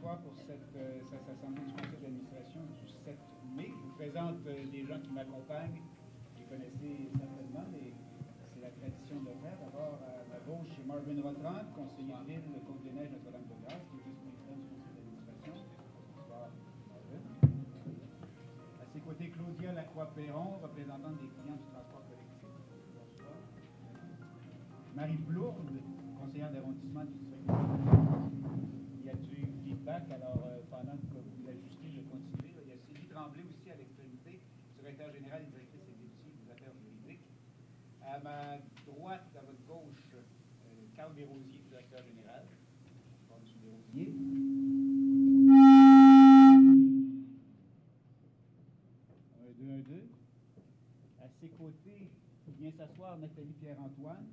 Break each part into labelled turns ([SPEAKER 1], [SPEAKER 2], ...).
[SPEAKER 1] soir pour cette assemblée du conseil d'administration du 7 mai. Je vous présente des gens qui m'accompagnent. Vous les connaissez certainement, c'est la tradition de le faire. D'abord, à ma gauche, c'est Marvin Rottrand, conseiller de ville de Côte-des-Neiges, Notre-Dame-de-Grâce, qui est vice-président du conseil d'administration. Bonsoir, Marvin. À ses côtés, Claudia Lacroix-Perron, représentante des clients du transport collectif. Bonsoir. Marie Plourde, conseillère d'arrondissement du district. Il y a du feedback, alors pendant que vous l'ajustez, je continue. Il y a Sylvie Tremblay aussi à l'extrémité, secrétaire générale et directrice exécutive des affaires juridiques. À ma droite, à votre gauche, Carl Desrosiers, directeur général. Bonsoir, M. Desrosiers. Un, deux. À ses côtés, vient s'asseoir Nathalie Pierre-Antoine,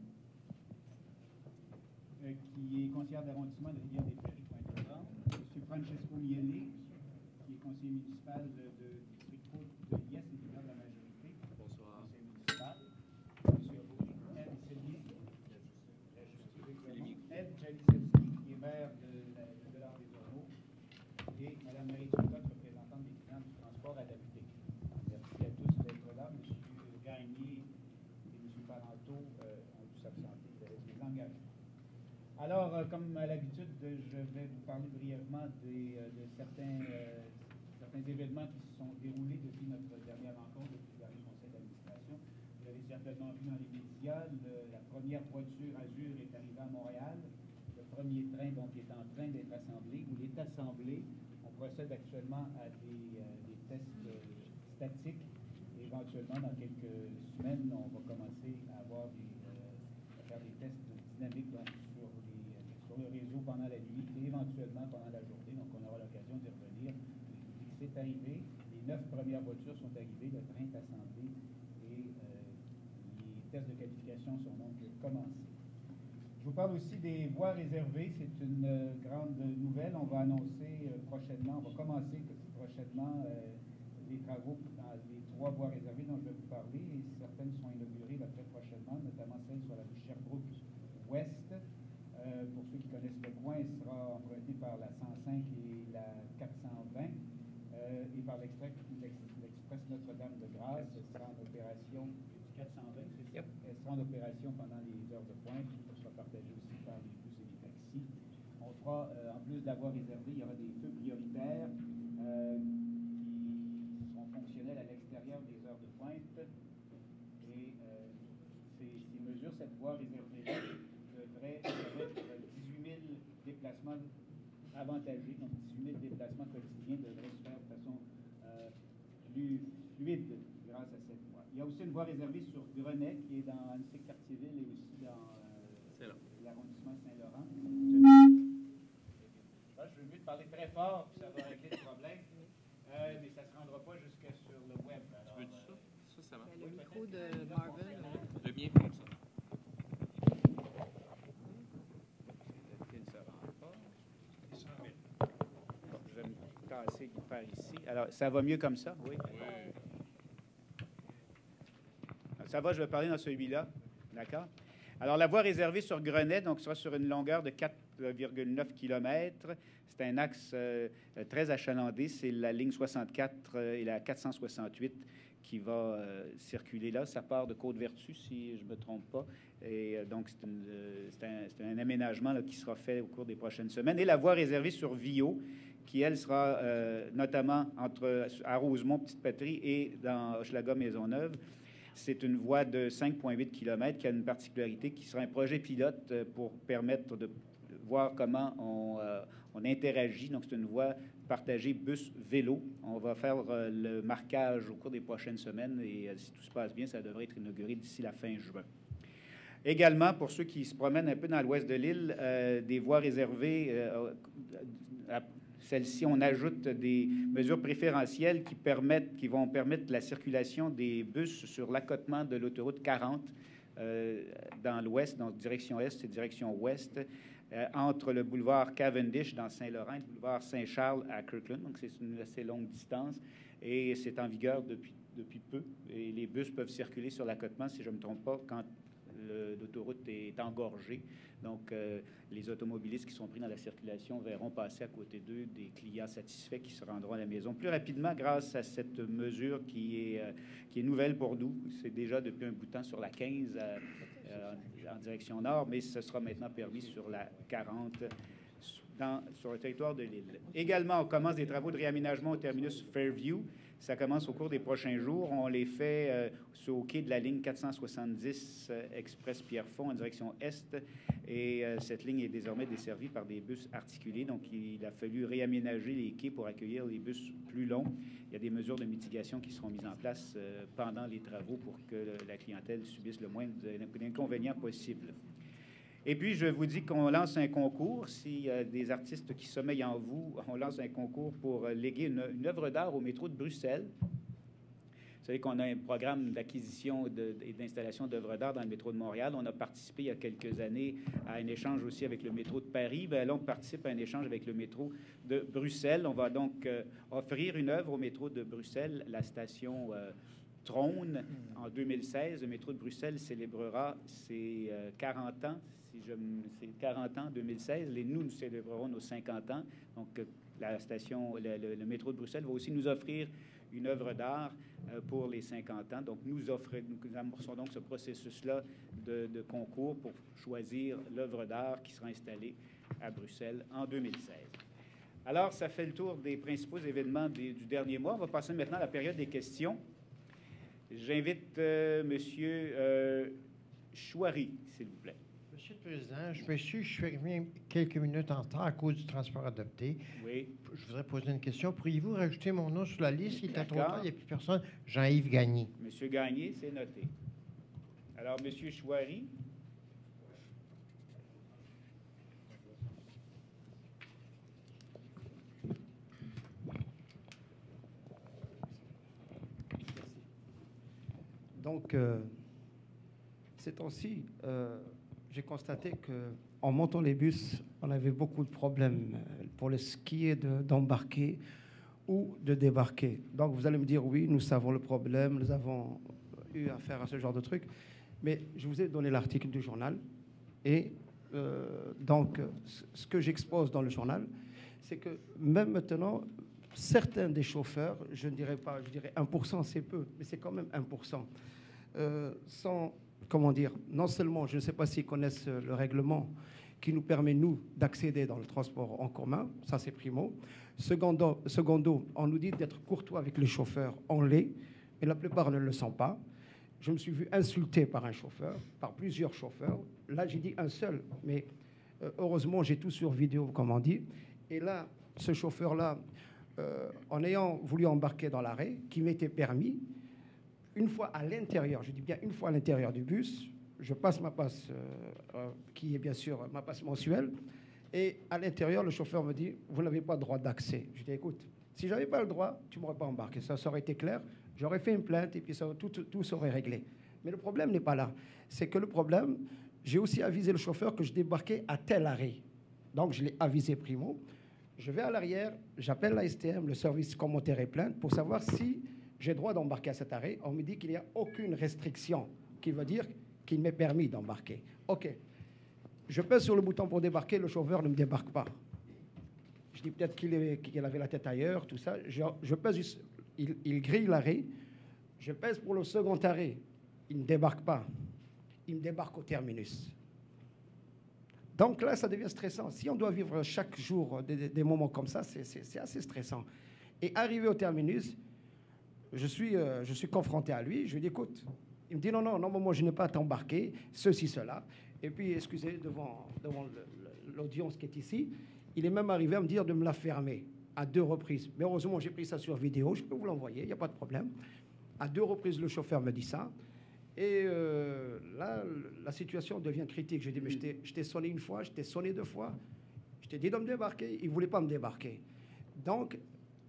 [SPEAKER 1] qui est conseillère d'arrondissement de Rivière-des-Prairies, Pointe-aux-Trembles. M. Francesco Miele, qui est conseiller municipal de district Côte de Yes et leader de la majorité.
[SPEAKER 2] Bonsoir.
[SPEAKER 1] Conseil municipal. M. Ed Janiselski, qui est maire de l'Art des Ormeaux. Et Mme Marie Turcotte, représentante des clients du transport à l'ABT. Merci à tous d'être là. M. Gagné et M. Parenteau ont dû s'absenter avec des engagements. Alors, comme à l'habitude, je vais vous parler brièvement de certains événements qui se sont déroulés depuis notre dernière rencontre, depuis le dernier conseil d'administration. Vous l'avez certainement vu dans les médias, la première voiture Azur est arrivée à Montréal. Le premier train, donc, est en train d'être assemblé, ou est assemblé. On procède actuellement à des tests statiques. Et éventuellement, dans quelques semaines, on va commencer à faire des tests dynamiques, donc, sur le réseau pendant la nuit et éventuellement pendant la journée. Donc, on aura l'occasion d'y revenir. C'est arrivé. Les 9 premières voitures sont arrivées. Le train est assemblé et les tests de qualification sont donc commencés. Je vous parle aussi des voies réservées. C'est une grande nouvelle. On va annoncer prochainement, on va commencer prochainement les travaux dans les 3 voies réservées dont je vais vous parler. Et certaines sont inaugurées très prochainement, notamment celle sur la rue Sherbrooke-Ouest. Pour ceux qui connaissent le coin, elle sera empruntée par la 105 et la 420 et par l'Express Notre-Dame-de-Grâce. Elle sera en opération du 420, c'est ça? Yep. Elle sera en opération pendant les heures de pointe. Elle sera partagée aussi par les bus et les taxis. On fera, en plus de la voie réservée, il y aura des feux prioritaires qui seront fonctionnels à l'extérieur des heures de pointe. Et ces mesures, cette voie réservée devrait permettre 18 000 déplacements avantagés, donc 18 000 déplacements quotidiens devraient se faire de façon plus fluide grâce à cette voie. Il y a aussi une voie réservée sur Grenet, qui est dans Annecy-Cartierville et aussi dans l'arrondissement Saint-Laurent. Je veux mieux te parler très fort, puis ça va régler le problème, mais ça ne se rendra pas jusque sur le web. Alors,
[SPEAKER 2] tu veux ça? Ça va.
[SPEAKER 3] Le micro de Marvin.
[SPEAKER 2] Le mien comme ça.
[SPEAKER 1] Je vais me tasser par ici. Alors, ça va mieux comme ça? Oui. Ça va, je vais parler dans celui-là. D'accord? Alors, la voie réservée sur Grenet, donc, sera sur une longueur de 4,9 km. C'est un axe très achalandé. C'est la ligne 64 et la 468 qui va circuler là. Ça part de Côte-Vertu, si je ne me trompe pas. Et donc, c'est un aménagement là, qui sera fait au cours des prochaines semaines. Et la voie réservée sur Viau, qui, elle, sera notamment à Rosemont, Petite-Patrie, et dans Hochelaga-Maisonneuve. C'est une voie de 5,8 km qui a une particularité qui sera un projet pilote pour permettre de voir comment on interagit. Donc, c'est une voie partagée bus-vélo. On va faire le marquage au cours des prochaines semaines et si tout se passe bien, ça devrait être inauguré d'ici la fin juin. Également, pour ceux qui se promènent un peu dans l'ouest de l'île, des voies réservées, à celles-ci, on ajoute des mesures préférentielles qui vont permettre la circulation des bus sur l'accotement de l'autoroute 40 dans l'ouest, donc direction est et direction ouest, entre le boulevard Cavendish dans Saint-Laurent et le boulevard Saint-Charles à Kirkland. Donc, c'est une assez longue distance et c'est en vigueur depuis peu. Et les bus peuvent circuler sur l'accotement, si je ne me trompe pas, quand l'autoroute est engorgée. Donc, les automobilistes qui sont pris dans la circulation verront passer à côté d'eux des clients satisfaits qui se rendront à la maison plus rapidement grâce à cette mesure qui est nouvelle pour nous. C'est déjà depuis un bout de temps sur la 15 en direction nord, mais ce sera maintenant permis sur la 40 sur le territoire de l'île. Également, on commence des travaux de réaménagement au terminus Fairview. Ça commence au cours des prochains jours. On les fait au quai de la ligne 470 Express Pierrefonds en direction est. Et cette ligne est désormais desservie par des bus articulés. Donc, il a fallu réaménager les quais pour accueillir les bus plus longs. Il y a des mesures de mitigation qui seront mises en place pendant les travaux pour que la clientèle subisse le moins d'inconvénients possible. Et puis, je vous dis qu'on lance un concours. S'il y a des artistes qui sommeillent en vous, on lance un concours pour léguer une œuvre d'art au métro de Bruxelles. Vous savez qu'on a un programme d'acquisition et d'installation d'œuvres d'art dans le métro de Montréal. On a participé il y a quelques années à un échange aussi avec le métro de Paris. Bien, là, on participe à un échange avec le métro de Bruxelles. On va donc offrir une œuvre au métro de Bruxelles, la station Trône, en 2016. Le métro de Bruxelles célébrera ses 40 ans. C'est 40 ans, 2016. Nous célébrerons nos 50 ans. Donc, la station, le métro de Bruxelles va aussi nous offrir une œuvre d'art pour les 50 ans. Donc, nous amorçons donc ce processus-là de concours pour choisir l'œuvre d'art qui sera installée à Bruxelles en 2016. Alors, ça fait le tour des principaux événements du dernier mois. On va passer maintenant à la période des questions. J'invite Monsieur Chouari, s'il vous plaît.
[SPEAKER 3] Monsieur le Président, je m'excuse, je suis arrivé quelques minutes en retard à cause du transport adopté.
[SPEAKER 1] Oui. Je
[SPEAKER 3] voudrais poser une question. Pourriez-vous rajouter mon nom sur la liste? Il était trop tard, il n'y a plus personne. Jean-Yves Gagné.
[SPEAKER 1] Monsieur Gagné, c'est noté. Alors, Monsieur Chouari.
[SPEAKER 4] Donc, ces temps-ci, j'ai constaté qu'en montant les bus, on avait beaucoup de problèmes pour les skier d'embarquer ou de débarquer. Donc, vous allez me dire, oui, nous savons le problème, nous avons eu affaire à ce genre de truc. Mais je vous ai donné l'article du journal. Et donc, ce que j'expose dans le journal, c'est que même maintenant, certains des chauffeurs, je ne dirais pas, je dirais 1%, c'est peu, mais c'est quand même 1%, sans, comment dire, non seulement, je ne sais pas s'ils connaissent le règlement qui nous permet, nous, d'accéder dans le transport en commun, ça c'est primo. Secondo, on nous dit d'être courtois avec les chauffeurs, on l'est, mais la plupart ne le sont pas. Je me suis vu insulté par un chauffeur, par plusieurs chauffeurs. Là, j'ai dit un seul, mais heureusement, j'ai tout sur vidéo, comme on dit. Et là, ce chauffeur-là, en ayant voulu embarquer dans l'arrêt, qui m'était permis, une fois à l'intérieur, je dis bien une fois à l'intérieur du bus, je passe ma passe, qui est bien sûr ma passe mensuelle, et à l'intérieur, le chauffeur me dit, vous n'avez pas le droit d'accès. Je dis, écoute, si je n'avais pas le droit, tu ne m'aurais pas embarqué. Ça aurait été clair, j'aurais fait une plainte et puis ça, tout serait réglé. Mais le problème n'est pas là. C'est que le problème, j'ai aussi avisé le chauffeur que je débarquais à tel arrêt. Donc, je l'ai avisé primo. Je vais à l'arrière, j'appelle la STM, le service commentaire et plainte, pour savoir si j'ai droit d'embarquer à cet arrêt. On me dit qu'il n'y a aucune restriction, qui veut dire qu'il m'est permis d'embarquer. OK. Je pèse sur le bouton pour débarquer, le chauffeur ne me débarque pas. Je dis peut-être qu'il avait la tête ailleurs, tout ça. Je pèse, il grille l'arrêt. Je pèse pour le second arrêt. Il ne débarque pas. Il me débarque au terminus. Donc là, ça devient stressant. Si on doit vivre chaque jour des moments comme ça, c'est assez stressant. Et arrivé au terminus, je suis confronté à lui. Je lui dis, écoute, il me dit, non, moi, je n'ai pas à t'embarquer, ceci, cela. Et puis, excusez, devant l'audience qui est ici, il est même arrivé à me dire de me la fermer à 2 reprises. Mais heureusement, j'ai pris ça sur vidéo, je peux vous l'envoyer, il n'y a pas de problème. À 2 reprises, le chauffeur me dit ça. Et là, la situation devient critique. Je dis, mais je t'ai sonné une fois, je t'ai sonné 2 fois. Je t'ai dit de me débarquer, il ne voulait pas me débarquer. Donc,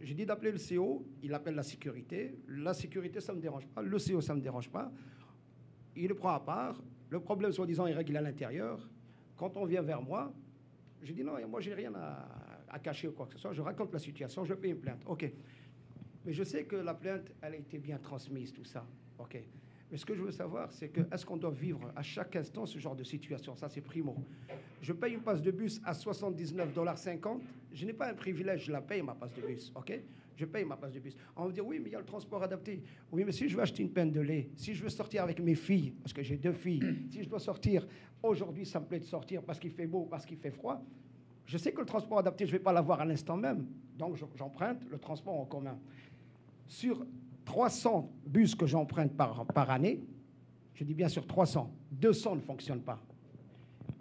[SPEAKER 4] j'ai dit d'appeler le CO, il appelle la sécurité. La sécurité, ça ne me dérange pas. Le CO, ça ne me dérange pas. Il le prend à part. Le problème, soi-disant, il règle à l'intérieur. Quand on vient vers moi, je dis non, moi, je n'ai rien à cacher ou quoi que ce soit. Je raconte la situation, je fais une plainte. OK. Mais je sais que la plainte, elle a été bien transmise, tout ça. OK. Mais ce que je veux savoir, c'est que est-ce qu'on doit vivre à chaque instant ce genre de situation? Ça, c'est primo. Je paye une passe de bus à 79,50 $. Je n'ai pas un privilège, je la paye, ma passe de bus, OK? Je paye ma passe de bus. On va me dire, oui, mais il y a le transport adapté. Oui, mais si je veux acheter une pinte de lait, si je veux sortir avec mes filles, parce que j'ai 2 filles, si je dois sortir, aujourd'hui, ça me plaît de sortir parce qu'il fait beau, parce qu'il fait froid, je sais que le transport adapté, je ne vais pas l'avoir à l'instant même. Donc, j'emprunte le transport en commun. Sur 300 bus que j'emprunte par année, je dis bien sur 300, 200 ne fonctionnent pas.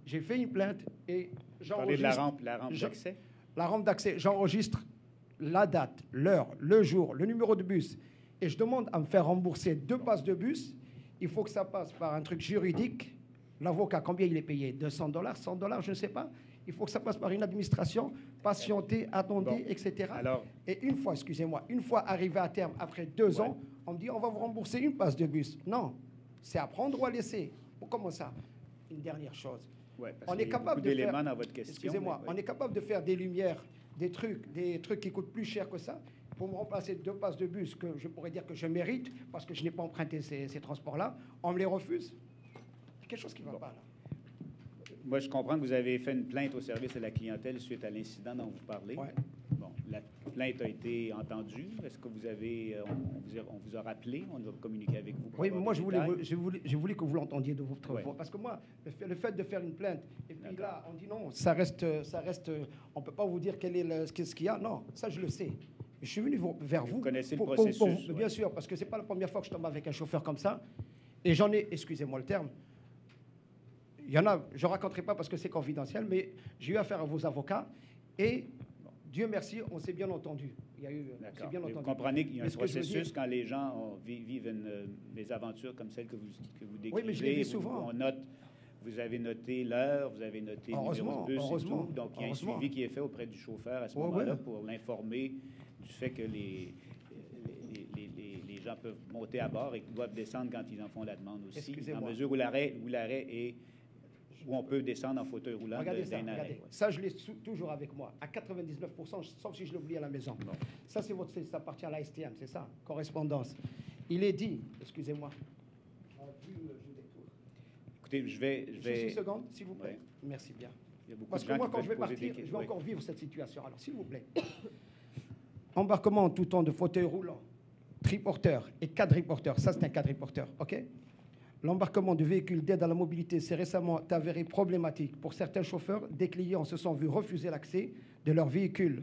[SPEAKER 4] J'ai fait une plainte et j'enregistre...
[SPEAKER 1] Parlez de la rampe d'accès?
[SPEAKER 4] La rampe d'accès, j'enregistre la date, l'heure, le jour, le numéro de bus, et je demande à me faire rembourser 2 passes de bus. Il faut que ça passe par un truc juridique. L'avocat, combien il est payé? 200 $, 100 $, je ne sais pas. Il faut que ça passe par une administration, patienter, attendre,
[SPEAKER 1] Bon.
[SPEAKER 4] etc.
[SPEAKER 1] Alors,
[SPEAKER 4] Et une fois, excusez-moi, une fois arrivé à terme, après 2 ans, on me dit, on va vous rembourser une passe de bus. Non, c'est à prendre ou à laisser. Comment ça? Une dernière chose.
[SPEAKER 1] ouais, parce
[SPEAKER 4] On
[SPEAKER 1] qu'il
[SPEAKER 4] est
[SPEAKER 1] y a
[SPEAKER 4] capable
[SPEAKER 1] beaucoup
[SPEAKER 4] de
[SPEAKER 1] d'éléments
[SPEAKER 4] faire...
[SPEAKER 1] dans votre question.
[SPEAKER 4] Excusez-moi,
[SPEAKER 1] mais,
[SPEAKER 4] on est capable de faire des lumières, des trucs qui coûtent plus cher que ça, pour me remplacer 2 passes de bus que je pourrais dire que je mérite, parce que je n'ai pas emprunté ces transports-là. On me les refuse. Il y a quelque chose qui ne va pas, là.
[SPEAKER 1] Moi, je comprends que vous avez fait une plainte au service de la clientèle suite à l'incident dont vous parlez.
[SPEAKER 4] Ouais.
[SPEAKER 1] Bon, la plainte a été entendue. Est-ce que vous avez... on vous a rappelé? On va communiquer avec vous?
[SPEAKER 4] Oui, mais moi, je voulais que vous l'entendiez de votre
[SPEAKER 1] Ouais.
[SPEAKER 4] voix. Parce que moi, le fait de faire une plainte, et puis là, on dit non, ça reste, on ne peut pas vous dire qu'est-ce qu'il y a. Non, ça, je le sais. Je suis venu vers vous.
[SPEAKER 1] Vous connaissez le processus.
[SPEAKER 4] Bien sûr, parce que ce n'est pas la première fois que je tombe avec un chauffeur comme ça. Et j'en ai, excusez-moi le terme, il y en a, je ne raconterai pas parce que c'est confidentiel, mais j'ai eu affaire à vos avocats et Dieu merci, on s'est bien entendu. Il y a eu, on s'est
[SPEAKER 1] D'accord.
[SPEAKER 4] bien
[SPEAKER 1] Mais vous
[SPEAKER 4] entendu.
[SPEAKER 1] comprenez qu'il y a un
[SPEAKER 4] Mais ce que je veux
[SPEAKER 1] processus
[SPEAKER 4] dire-
[SPEAKER 1] quand les gens vivent des aventures comme celles que vous décrivez.
[SPEAKER 4] Oui, mais je les vis
[SPEAKER 1] où
[SPEAKER 4] souvent.
[SPEAKER 1] on note, vous avez noté l'heure, vous avez noté le numéro de bus et
[SPEAKER 4] Heureusement,
[SPEAKER 1] tout. Donc, il y a un
[SPEAKER 4] heureusement.
[SPEAKER 1] suivi qui est fait auprès du chauffeur à ce
[SPEAKER 4] Ouais,
[SPEAKER 1] moment-là
[SPEAKER 4] ouais.
[SPEAKER 1] pour l'informer du fait que les gens peuvent monter à bord et qu'ils doivent descendre quand ils en font la demande aussi.
[SPEAKER 4] Excusez-moi.
[SPEAKER 1] En mesure où l'arrêt est... où on peut descendre en fauteuil roulant
[SPEAKER 4] Regardez ça,
[SPEAKER 1] d'un arrêt.
[SPEAKER 4] regardez. Ça, je l'ai toujours avec moi, à 99%, sauf si je l'oublie à la maison.
[SPEAKER 1] Bon.
[SPEAKER 4] Ça, ça appartient à la STM, c'est ça, correspondance. Il est dit, excusez-moi.
[SPEAKER 1] Écoutez, je vais...
[SPEAKER 4] Juste une seconde, s'il vous plaît.
[SPEAKER 1] Oui.
[SPEAKER 4] Merci bien.
[SPEAKER 1] Il y a beaucoup
[SPEAKER 4] Parce
[SPEAKER 1] de
[SPEAKER 4] que
[SPEAKER 1] gens
[SPEAKER 4] moi,
[SPEAKER 1] qui
[SPEAKER 4] quand je vais
[SPEAKER 1] veulent poser des
[SPEAKER 4] partir, je
[SPEAKER 1] questions.
[SPEAKER 4] vais encore vivre cette situation. Alors, s'il vous plaît. Embarquement en tout temps de fauteuil roulant, triporteur et quadriporteur. Ça, c'est un quadriporteur, OK? L'embarquement de véhicules d'aide à la mobilité s'est récemment avéré problématique. Pour certains chauffeurs, des clients se sont vus refuser l'accès de leur véhicule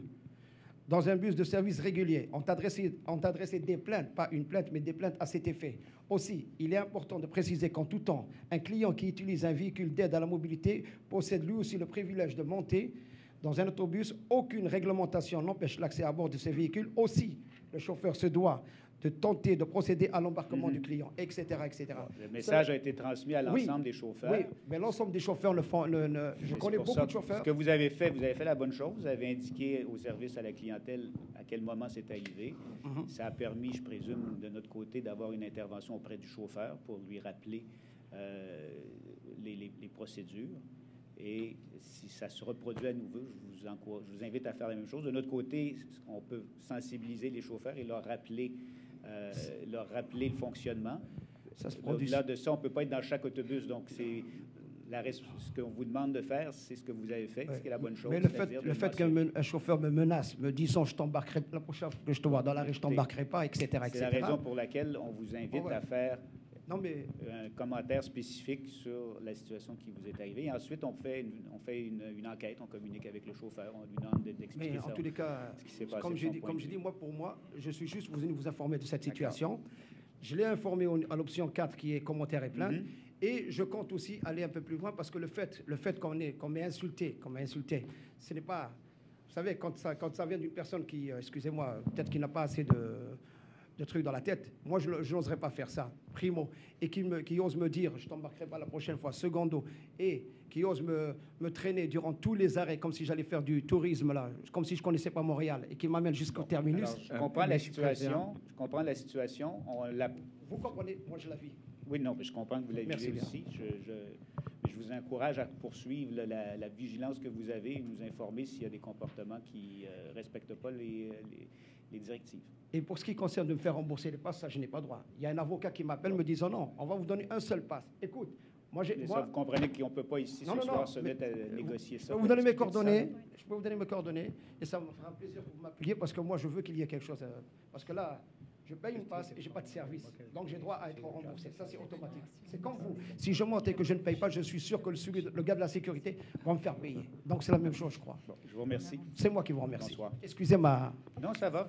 [SPEAKER 4] dans un bus de service régulier. On adressé des plaintes, pas une plainte, mais des plaintes à cet effet. Aussi, il est important de préciser qu'en tout temps, un client qui utilise un véhicule d'aide à la mobilité possède lui aussi le privilège de monter dans un autobus. Aucune réglementation n'empêche l'accès à bord de ces véhicules. Aussi, le chauffeur se doit de tenter de procéder à l'embarquement du client, etc., etc.
[SPEAKER 1] Le message a été transmis à l'ensemble des chauffeurs.
[SPEAKER 4] Oui, mais l'ensemble des chauffeurs le font. Je connais beaucoup de chauffeurs.
[SPEAKER 1] Ce que vous avez fait la bonne chose. Vous avez indiqué au service à la clientèle à quel moment c'est arrivé. Ça a permis, je présume, de notre côté, d'avoir une intervention auprès du chauffeur pour lui rappeler les procédures. Et si ça se reproduit à nouveau, je vous invite à faire la même chose. De notre côté, on peut sensibiliser les chauffeurs et leur rappeler le fonctionnement.
[SPEAKER 4] Ça se produit.
[SPEAKER 1] Au-delà de ça, on ne peut pas être dans chaque autobus. Donc, ce qu'on vous demande de faire, c'est ce que vous avez fait, ce qui est la bonne chose.
[SPEAKER 4] Mais le fait qu'un chauffeur me menace, me disant je t'embarquerai la prochaine fois que je te vois dans la rue, je t'embarquerai pas, etc., etc.
[SPEAKER 1] C'est la raison pour laquelle on vous invite à faire un commentaire spécifique sur la situation qui vous est arrivée. Et ensuite, on fait une enquête, on communique avec le chauffeur, on lui demande d'expliquer
[SPEAKER 4] mais en tous les cas,
[SPEAKER 1] ce qui s'est passé.
[SPEAKER 4] comme je dis, moi, pour moi, je suis juste venu vous informer de cette situation. Je l'ai informé à l'option 4 qui est commentaire et plainte. Et je compte aussi aller un peu plus loin parce que le fait qu'on m'ait insulté, ce n'est pas... Vous savez, quand ça vient d'une personne qui, excusez-moi, peut-être qui n'a pas assez de trucs dans la tête, moi, je n'oserais pas faire ça, primo. Et qui ose me dire, je t'embarquerai pas la prochaine fois, secondo. Et qui ose me traîner durant tous les arrêts, comme si j'allais faire du tourisme, là, comme si je connaissais pas Montréal, et qui m'amène jusqu'au terminus.
[SPEAKER 1] Alors, je comprends la situation. Je comprends la situation.
[SPEAKER 4] Vous comprenez, moi, je la vis.
[SPEAKER 1] Oui, non, mais je comprends que vous la vivez
[SPEAKER 4] Merci bien.
[SPEAKER 1] aussi. je vous encourage à poursuivre la vigilance que vous avez et nous informer s'il y a des comportements qui ne respectent pas les directives.
[SPEAKER 4] Et pour ce qui concerne de me faire rembourser les passes, ça, je n'ai pas droit. Il y a un avocat qui m'appelle me disant non, on va vous donner un seul pass. Écoute,
[SPEAKER 1] Ça, vous comprenez qu'on ne peut pas ici ce soir se mettre à négocier ça.
[SPEAKER 4] Je peux vous donner mes coordonnées. Je peux vous donner mes coordonnées et ça me fera plaisir que vous m'appeliez parce que moi, je veux qu'il y ait quelque chose. Parce que là, je paye une passe et je n'ai pas de service. Donc, j'ai droit à être remboursé. Ça, c'est automatique. C'est comme vous. Si je monte et que je ne paye pas, je suis sûr que le gars de la sécurité va me faire payer. Donc, c'est la même chose, je crois.
[SPEAKER 1] Bon, je vous remercie.
[SPEAKER 4] C'est moi qui vous remercie.
[SPEAKER 1] Bonsoir.
[SPEAKER 4] Excusez ma...
[SPEAKER 1] Non, ça va.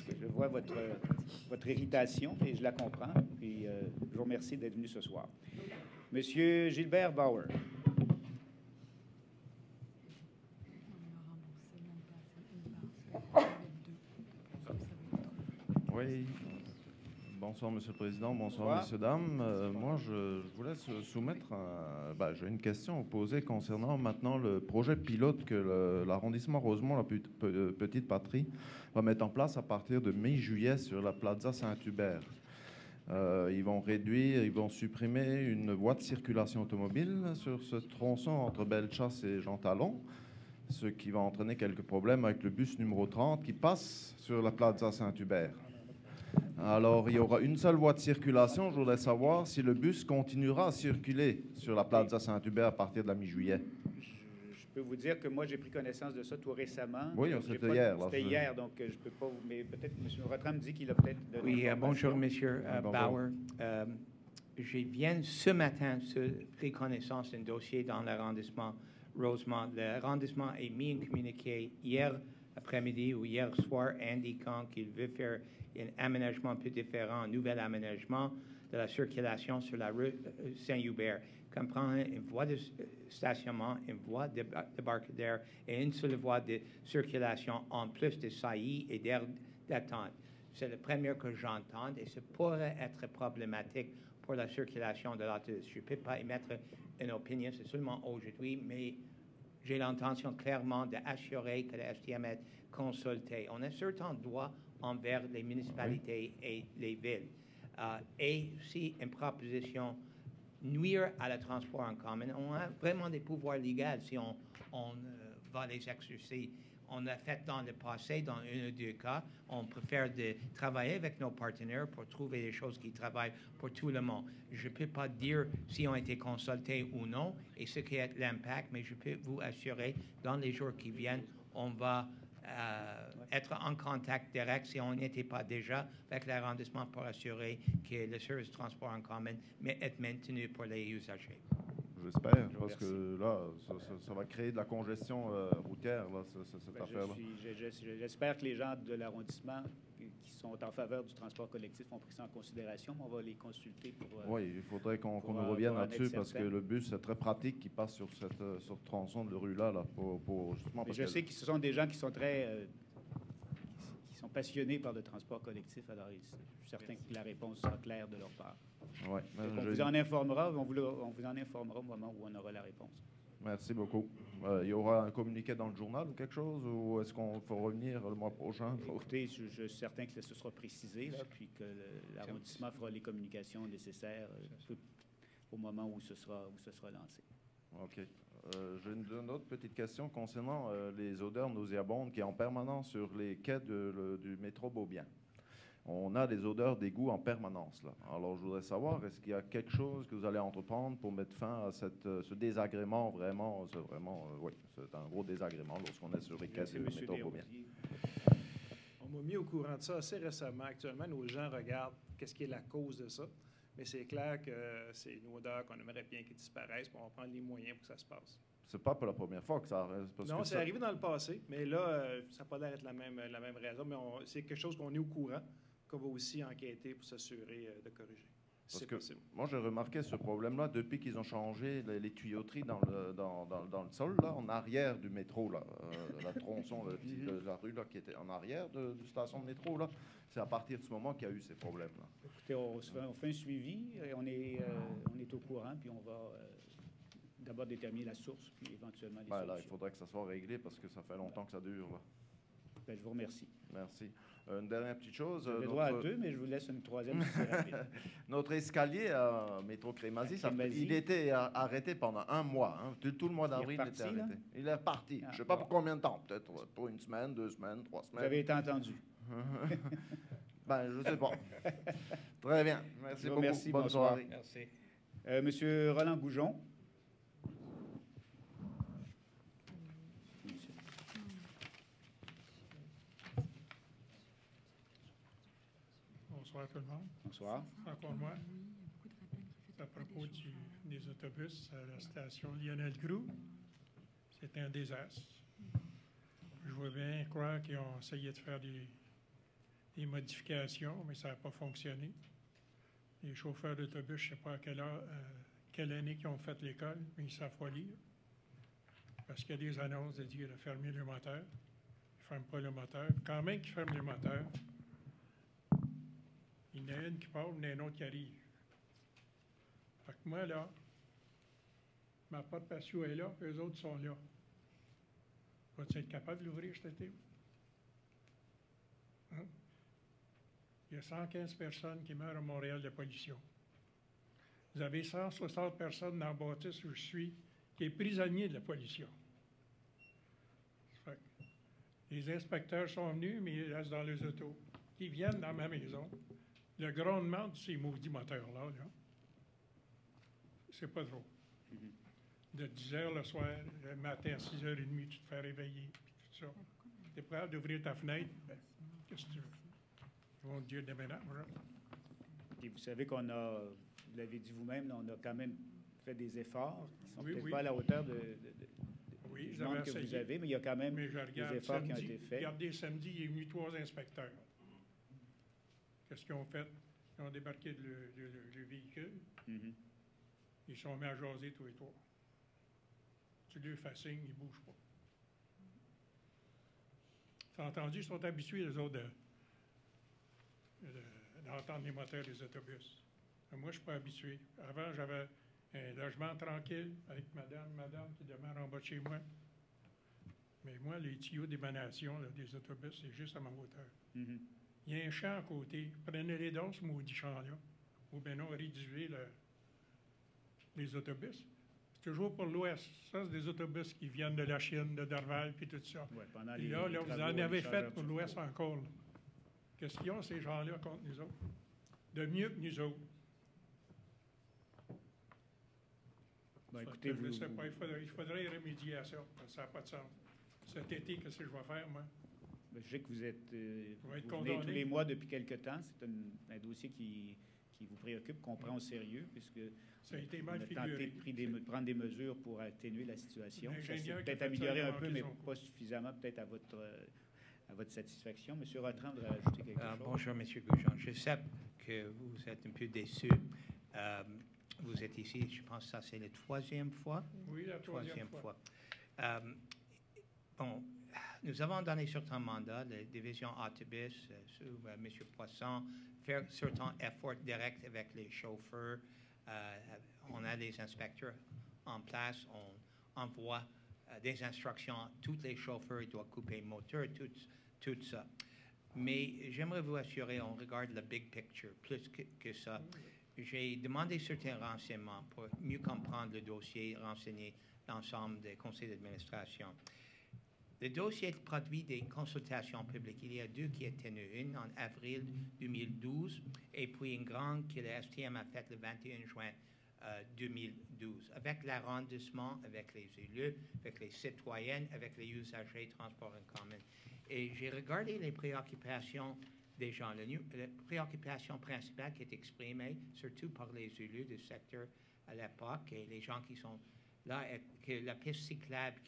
[SPEAKER 1] Je vois votre irritation et je la comprends. Puis, je vous remercie d'être venu ce soir. Monsieur Gilbert Bauer.
[SPEAKER 5] Oui. Bonsoir, Monsieur le Président. Bonsoir, messieurs, dames. Moi, je voulais soumettre j'ai une question à vous poser concernant maintenant le projet pilote que l'arrondissement Rosemont, la Petite Patrie, va mettre en place à partir de mai-juillet sur la Plaza Saint-Hubert. Ils vont supprimer une voie de circulation automobile sur ce tronçon entre Bellechasse et Jean Talon, ce qui va entraîner quelques problèmes avec le bus numéro 30 qui passe sur la Plaza Saint-Hubert. Alors, il y aura une seule voie de circulation. Je voudrais savoir si le bus continuera à circuler sur la Plaza Saint-Hubert à partir de la mi-juillet.
[SPEAKER 1] Je peux vous dire que moi, j'ai pris connaissance de ça tout récemment.
[SPEAKER 5] Oui, c'était hier.
[SPEAKER 1] C'était hier, donc je ne peux pas vous... Mais peut-être M. Rotram me dit qu'il a peut-être...
[SPEAKER 6] Oui, bonjour, M. Bauer. Je viens ce matin de pris connaissance d'un dossier dans l'arrondissement Rosemont. L'arrondissement a mis un communiqué hier après-midi ou hier soir indiquant qu'il veut faire un aménagement un peu différent, un nouvel aménagement de la circulation sur la rue Saint-Hubert, comprend une voie de stationnement, une voie de débarcadère et une seule voie de circulation en plus de saillies et d'aires d'attente. C'est le premier que j'entends et ça pourrait être problématique pour la circulation de l'autobus. Je ne peux pas émettre une opinion, c'est seulement aujourd'hui, mais j'ai l'intention clairement d'assurer que le STM est consulté. On a certains droits envers les municipalités et les villes. Et si une proposition nuire à le transport en commun, on a vraiment des pouvoirs légaux si on va les exercer. On l'a fait dans le passé, dans un ou deux cas. On préfère de travailler avec nos partenaires pour trouver des choses qui travaillent pour tout le monde. Je ne peux pas dire si on a été consultés ou non et ce qui est l'impact, mais je peux vous assurer, dans les jours qui viennent, on va être en contact direct si on n'était pas déjà avec l'arrondissement pour assurer que le service de transport en commun est maintenu pour les usagers.
[SPEAKER 5] J'espère, parce que là, ça va créer de la congestion routière, là, cette affaire-là.
[SPEAKER 1] J'espère que les gens de l'arrondissement qui sont en faveur du transport collectif ont pris ça en considération. On va les consulter pour...
[SPEAKER 5] oui, il faudrait qu'on nous revienne là-dessus, parce que le bus, c'est très pratique qui passe sur ce tronçon de rue-là, pour justement...
[SPEAKER 1] Je sais que ce sont des gens qui sont très... qui sont passionnés par le transport collectif, alors je suis certain que la réponse sera claire de leur part.
[SPEAKER 5] Ouais,
[SPEAKER 1] on vous en informera, on vous en informera au moment où on aura la réponse.
[SPEAKER 5] Merci beaucoup. Il y aura un communiqué dans le journal ou quelque chose, ou est-ce qu'on faut revenir le mois prochain?
[SPEAKER 1] Écoutez, je suis certain que ce sera précisé, là, puis que l'arrondissement fera les communications nécessaires au moment où ce sera lancé.
[SPEAKER 5] OK. J'ai une autre petite question concernant les odeurs nauséabondes qui sont en permanence sur les quais du métro Beaubien. On a des odeurs d'égout en permanence, là. Alors, je voudrais savoir, est-ce qu'il y a quelque chose que vous allez entreprendre pour mettre fin à ce désagrément vraiment, oui, c'est un gros désagrément lorsqu'on est sur les quais du métro Beaubien.
[SPEAKER 7] On m'a mis au courant de ça assez récemment. Actuellement, nos gens regardent qu'est-ce qui est la cause de ça. Mais c'est clair que c'est une odeur qu'on aimerait bien qu'elle disparaisse, puis on va prendre les moyens pour que ça se passe.
[SPEAKER 5] C'est pas pour la première fois que ça arrive.
[SPEAKER 7] Non, c'est arrivé dans le passé, mais là, ça n'a pas l'air d'être la même raison, mais c'est quelque chose qu'on est au courant, qu'on va aussi enquêter pour s'assurer de corriger.
[SPEAKER 5] Parce que moi, j'ai remarqué ce problème-là depuis qu'ils ont changé les tuyauteries dans le sol, là, en arrière du métro, là, la tronçon de la rue là, qui était en arrière de station de métro. Là. C'est à partir de ce moment qu'il y a eu ces problèmes-là.
[SPEAKER 1] Écoutez, on fait un suivi, et on est au courant, puis on va d'abord déterminer la source, puis éventuellement les solutions.
[SPEAKER 5] Là, il faudrait que ça soit réglé parce que ça fait longtemps que ça dure. Là.
[SPEAKER 8] Ben, je vous remercie.
[SPEAKER 5] Merci. Une dernière petite chose.
[SPEAKER 8] Vous avez droit à 2, mais je vous laisse une troisième si c'est rapide.
[SPEAKER 5] Notre escalier à Métro Crémazie, il était arrêté pendant 1 mois. Hein. Tout le mois d'avril, il était arrêté. Il est reparti. Je ne sais pas pour combien de temps. Peut-être pour 1 semaine, 2 semaines, 3 semaines.
[SPEAKER 8] Vous avez été entendu.
[SPEAKER 5] Ben, je ne sais pas. Très bien. Merci beaucoup.
[SPEAKER 8] Merci,
[SPEAKER 5] Bonne soirée.
[SPEAKER 6] Merci.
[SPEAKER 8] Monsieur Roland Goujon.
[SPEAKER 9] Bonsoir tout le monde.
[SPEAKER 8] Bonsoir.
[SPEAKER 9] Encore moi. À propos des autobus à la station Lionel Groux, c'est un désastre. Je veux bien croire qu'ils ont essayé de faire des modifications, mais ça n'a pas fonctionné. Les chauffeurs d'autobus, je ne sais pas à quelle année qu'ils ont fait l'école, mais ils savent pas lire. Parce qu'il y a des annonces de dire de fermer le moteur. Ils ne ferment pas le moteur. Quand même qu'ils ferment le moteur, il y en a une qui part, il y en a une autre qui arrive. Fait que moi, là, ma porte patio est là, puis eux autres sont là. Vas-tu être capable de l'ouvrir cet été? Hein? Il y a 115 personnes qui meurent à Montréal de pollution. Vous avez 160 personnes dans la bâtisse où je suis qui est prisonnier de la pollution. Fait que les inspecteurs sont venus, mais ils restent dans les autos. Ils viennent dans ma maison. Le grondement de ces maudits moteurs-là, là, c'est pas trop. De 10 h le soir, le matin à 6 h 30, tu te fais réveiller, puis tout ça. Tu es prêt d'ouvrir ta fenêtre, ben, qu'est-ce que tu veux? Ils vont te dire déménage.
[SPEAKER 8] Et vous savez qu'on a, vous l'avez dit vous-même, là, on a quand même fait des efforts qui ne sont peut-être pas à la hauteur du demande que vous avez, mais il y a quand même des efforts qui ont été faits.
[SPEAKER 9] Regardez, samedi, il est venu 3 inspecteurs. Qu'est-ce qu'ils ont fait? Ils ont débarqué le véhicule. Ils sont mis à jaser tous les 3. Tu lui fais signe, ils ne bougent pas. Tu as entendu, ils sont habitués, les autres, d'entendre les moteurs des autobus. Mais moi, je ne suis pas habitué. Avant, j'avais un logement tranquille avec madame qui demeure en bas de chez moi. Mais moi, les tuyaux d'émanation des autobus, c'est juste à ma hauteur. Il y a un champ à côté. Prenez-les donc, ce maudit champ-là. Ou bien non, réduisez les autobus. C'est toujours pour l'Ouest. Ça, c'est des autobus qui viennent de la Chine, de Dorval, puis tout ça.
[SPEAKER 8] Ouais,
[SPEAKER 9] puis là, vous en avez fait pour l'Ouest encore. Là. Qu'est-ce qu'ils ont, ces gens-là, contre nous autres? De mieux que nous autres.
[SPEAKER 8] Écoutez,
[SPEAKER 9] je ne sais pas, il faudrait remédier à ça. Ça n'a pas de sens. Cet été, qu'est-ce que je vais faire, moi?
[SPEAKER 8] Je sais que vous êtes
[SPEAKER 9] vous
[SPEAKER 8] venez tous les mois depuis quelque temps. C'est un dossier qui vous préoccupe, qu'on prend au sérieux, puisque
[SPEAKER 9] ça a été mal
[SPEAKER 8] on a tenté de prendre des mesures pour atténuer la situation. Ça s'est peut-être amélioré un peu, mais pas suffisamment peut-être à votre satisfaction. Monsieur Rotran voudrait ajouter quelque chose.
[SPEAKER 6] Bonjour, M. Goujon. Je sais que vous êtes un peu déçu. Vous êtes ici, je pense que ça c'est la 3e fois.
[SPEAKER 9] Oui, la 3e fois.
[SPEAKER 6] Bon, nous avons donné certains mandats, la division autobus, sous M. Poisson, faire certains efforts directs avec les chauffeurs. On a des inspecteurs en place, on envoie des instructions à tous les chauffeurs, ils doivent couper le moteur, tout ça. Mais j'aimerais vous assurer, on regarde le big picture, plus que ça. J'ai demandé certains renseignements pour mieux comprendre le dossier, renseigner l'ensemble des conseils d'administration. Le dossier produit des consultations publiques. Il y a 2 qui étaient tenues, une en avril 2012 et puis une grande que le STM a faite le 21 juin 2012, avec l'arrondissement, avec les élus, avec les citoyennes, avec les usagers de transport en commun. Et j'ai regardé les préoccupations des gens. La préoccupation principale qui est exprimée, surtout par les élus du secteur à l'époque et les gens qui sont là, est que la piste cyclable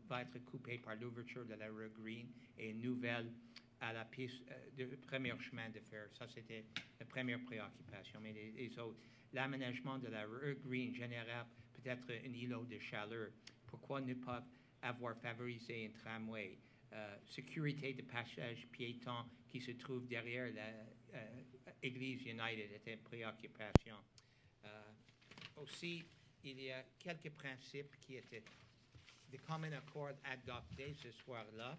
[SPEAKER 6] va être coupée par l'ouverture de la rue Green et une nouvelle à la piste de premier chemin de fer. Ça, c'était la première préoccupation. Mais les autres, l'aménagement de la rue Green générait peut-être un îlot de chaleur. Pourquoi ne pas avoir favorisé un tramway? Sécurité de passage piéton qui se trouve derrière l'Église United était une préoccupation. Aussi, il y a quelques principes qui étaient de commun accord adoptés ce soir-là.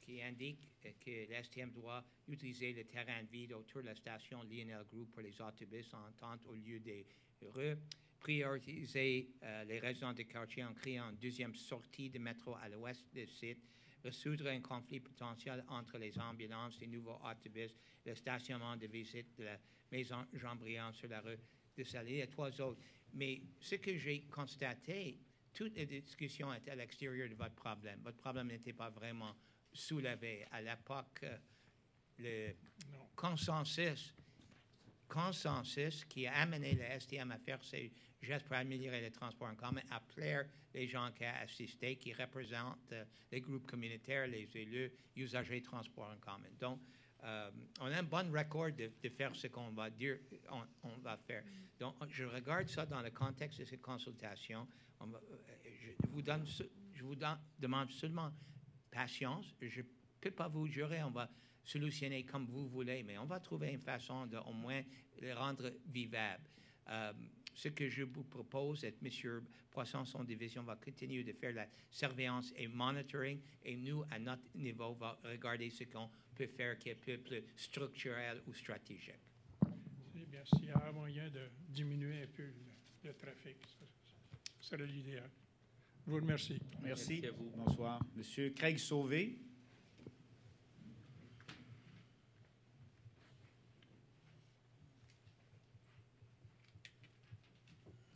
[SPEAKER 6] qui indique que l'STM doit utiliser le terrain vide autour de la station Lionel Groulx pour les autobus en entente au lieu des rues, prioriser les résidents du quartier en créant une deuxième sortie de métro à l'ouest du site, résoudre un conflit potentiel entre les ambulances, les nouveaux autobus, le stationnement de visite de la maison Jean-Briand sur la rue de Salé et trois autres. Mais ce que j'ai constaté, toute la discussion était à l'extérieur de votre problème. Votre problème n'était pas vraiment soulevé. À l'époque, le consensus qui a amené le STM à faire ces gestes pour améliorer le transport en commun, à plaire les gens qui ont assisté, qui représentent les groupes communautaires, les élus, usagers de transport en commun. Donc, on a un bon record de faire ce qu'on va dire, on va faire. Donc, je regarde ça dans le contexte de cette consultation. Je vous demande seulement patience. Je ne peux pas vous jurer, on va solutionner comme vous voulez, mais on va trouver une façon de au moins le rendre vivable. Ce que je vous propose, et M. Poisson, son division, va continuer de faire la surveillance et monitoring, et nous, à notre niveau, va regarder ce qu'on peut faire qui est plus structurel ou stratégique.
[SPEAKER 9] Bien, s'il y a un moyen de diminuer un peu le trafic, ce serait l'idéal. Je vous remercie.
[SPEAKER 8] Merci.
[SPEAKER 2] Merci à vous.
[SPEAKER 8] Bonsoir. Monsieur Craig Sauvé.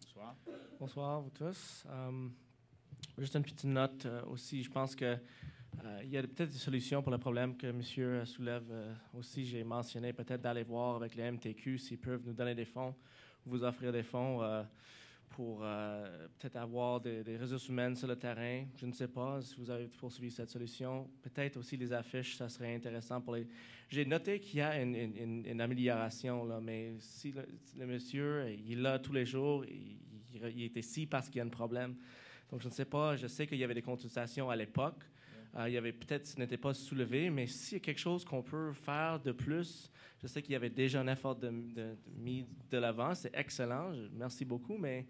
[SPEAKER 8] Bonsoir.
[SPEAKER 10] Bonsoir à vous tous. Juste une petite note aussi. Je pense que il y a peut-être des solutions pour le problème que monsieur soulève. Aussi, j'ai mentionné peut-être d'aller voir avec les MTQ s'ils peuvent nous donner des fonds, vous offrir des fonds pour peut-être avoir des ressources humaines sur le terrain. Je ne sais pas si vous avez poursuivi cette solution. Peut-être aussi les affiches, ça serait intéressant pour les... J'ai noté qu'il y a une amélioration, là, mais si le monsieur, il est là tous les jours, il est ici parce qu'il y a un problème. Donc, je ne sais pas, je sais qu'il y avait des consultations à l'époque. Il y avait peut-être, ce n'était pas soulevé, mais s'il y a quelque chose qu'on peut faire de plus, je sais qu'il y avait déjà un effort mis de l'avant, c'est excellent, merci beaucoup, mais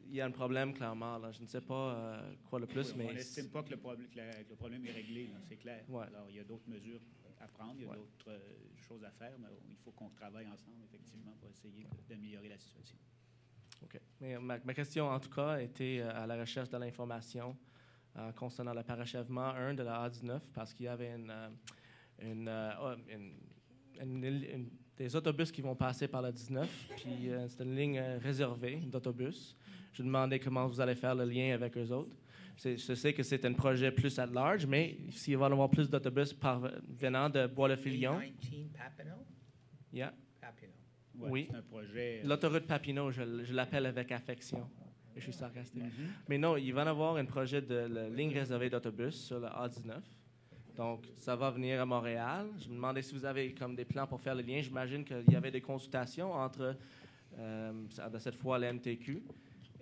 [SPEAKER 10] il y a un problème clairement, là. Je ne sais pas quoi le plus, mais...
[SPEAKER 8] On n'estime pas que le problème est réglé, c'est clair.
[SPEAKER 10] Ouais.
[SPEAKER 8] Alors, il y a d'autres mesures à prendre, il y a d'autres choses à faire, mais il faut qu'on travaille ensemble, effectivement, pour essayer d'améliorer la situation. OK.
[SPEAKER 10] Mais ma question, en tout cas, était à la recherche de l'information concernant le parachèvement 1 de la A19, parce qu'il y avait des autobus qui vont passer par la 19, puis c'est une ligne réservée d'autobus. Je demandais comment vous allez faire le lien avec eux autres. Je sais que c'est un projet plus at large, mais s'il va y avoir plus d'autobus venant de Bois-le-Filion...
[SPEAKER 6] Papineau?
[SPEAKER 10] Yeah.
[SPEAKER 6] Papineau.
[SPEAKER 8] Ouais,
[SPEAKER 10] oui.
[SPEAKER 8] C'est un projet...
[SPEAKER 10] L'autoroute Papineau, je l'appelle avec affection. Je suis sarcastique. Mais non, il va y avoir un projet de ligne réservée d'autobus sur la A19. Donc, ça va venir à Montréal. Je me demandais si vous avez comme des plans pour faire le lien. J'imagine qu'il y avait des consultations entre, cette fois, la MTQ.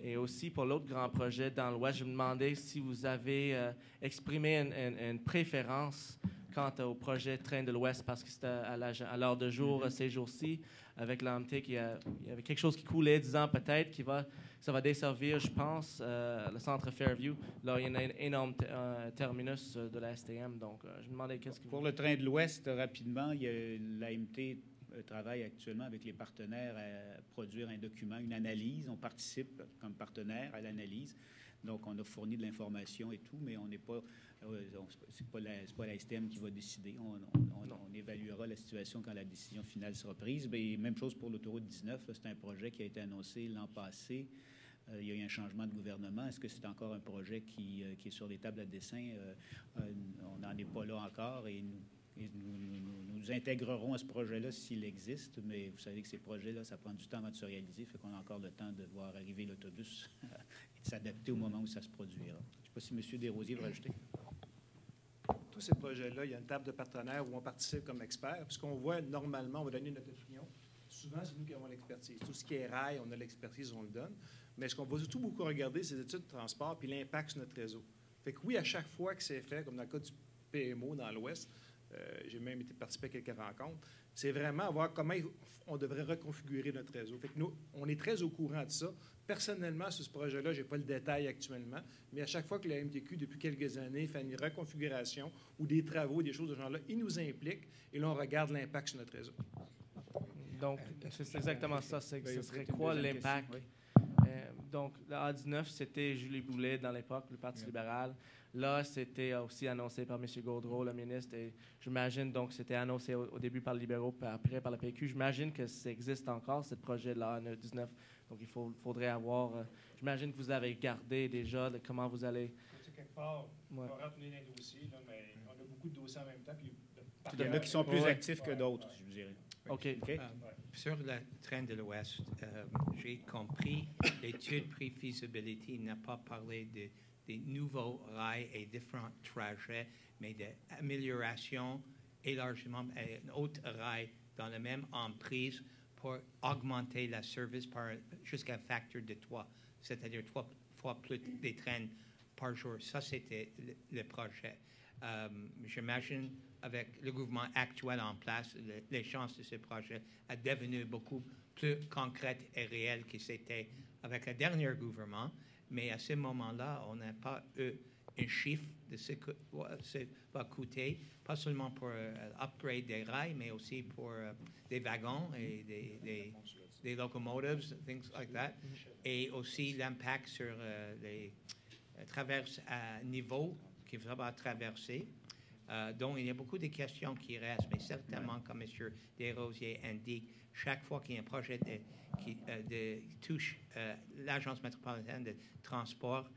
[SPEAKER 10] Et aussi, pour l'autre grand projet dans l'Ouest, je me demandais si vous avez exprimé une préférence quant au projet Train de l'Ouest, parce que c'était à l'heure de jour, ces jours-ci, avec l'AMT, il y avait quelque chose qui coulait, disant peut-être ça va desservir, je pense, le centre Fairview. Là, il y a un énorme terminus de la STM. Donc, je me demandais qu'est-ce que...
[SPEAKER 8] Pour le Train de l'Ouest, rapidement, l'AMT travaille actuellement avec les partenaires à produire un document, une analyse. On participe comme partenaire à l'analyse. Donc, on a fourni de l'information et tout, mais on n'est pas... c'est pas la STM qui va décider. On évaluera la situation quand la décision finale sera prise. Mais même chose pour l'autoroute 19. C'est un projet qui a été annoncé l'an passé. Il y a eu un changement de gouvernement. Est-ce que c'est encore un projet qui est sur les tables à dessin? On n'en est pas là encore et nous intégrerons à ce projet-là s'il existe. Mais vous savez que ces projets-là, ça prend du temps avant de se réaliser. Fait qu'on a encore le temps de voir arriver l'autobus et de s'adapter au moment où ça se produira. Je ne sais pas si M. Desrosiers veut rajouter.
[SPEAKER 7] Tous ces projets-là, il y a une table de partenaires où on participe comme expert. Puis ce qu'on voit normalement, on va donner notre opinion. Souvent, c'est nous qui avons l'expertise. Tout ce qui est rail, on a l'expertise, on le donne. Mais ce qu'on va surtout beaucoup regarder, c'est les études de transport puis l'impact sur notre réseau. Fait que oui, à chaque fois que c'est fait, comme dans le cas du PMO dans l'Ouest, J'ai même été participer à quelques rencontres. C'est vraiment voir comment on devrait reconfigurer notre réseau. Fait que nous, on est très au courant de ça. Personnellement, sur ce projet-là, je n'ai pas le détail actuellement, mais à chaque fois que la MTQ, depuis quelques années, fait une reconfiguration ou des travaux, des choses de ce genre-là, il nous implique et là, on regarde l'impact sur notre réseau.
[SPEAKER 10] Donc, c'est exactement ça. Ce serait quoi l'impact? Donc, la A19, c'était Julie Boulet dans l'époque, le Parti libéral. Là, c'était aussi annoncé par M. Gaudreau, le ministre, et j'imagine, donc, c'était annoncé au début par les libéraux, puis après par la PQ. J'imagine que ça existe encore, ce projet de la A19. Donc, il faudrait avoir... j'imagine que vous avez gardé déjà comment vous allez...
[SPEAKER 1] Quelque part, on va rentrer dans les dossiers, là, mais on a beaucoup de dossiers en même temps. Puis
[SPEAKER 8] il y en a qui sont plus actifs que d'autres, je vous dirais.
[SPEAKER 10] OK.
[SPEAKER 6] Sur le train de l'Ouest, j'ai compris l'étude pré-feasibility n'a pas parlé des nouveaux rails et différents trajets, mais d'amélioration, élargissement, un autre rail dans la même emprise pour augmenter la service jusqu'à un facteur de 3, c'est-à-dire 3 fois plus de trains par jour. Ça, c'était le projet. J'imagine, avec le gouvernement actuel en place, les chances de ce projet a devenu beaucoup plus concrètes et réelles que c'était avec le dernier gouvernement. Mais à ce moment-là, on n'a pas eu un chiffre de ce que ça va coûter, pas seulement pour upgrade des rails, mais aussi pour des wagons et des locomotives, things like that. Et aussi l'impact sur les traverses à niveau qu'il va traverser. Donc, il y a beaucoup de questions qui restent, mais certainement, comme M. Desrosiers indique, chaque fois qu'il y a un projet qui touche l'Agence métropolitaine de transport,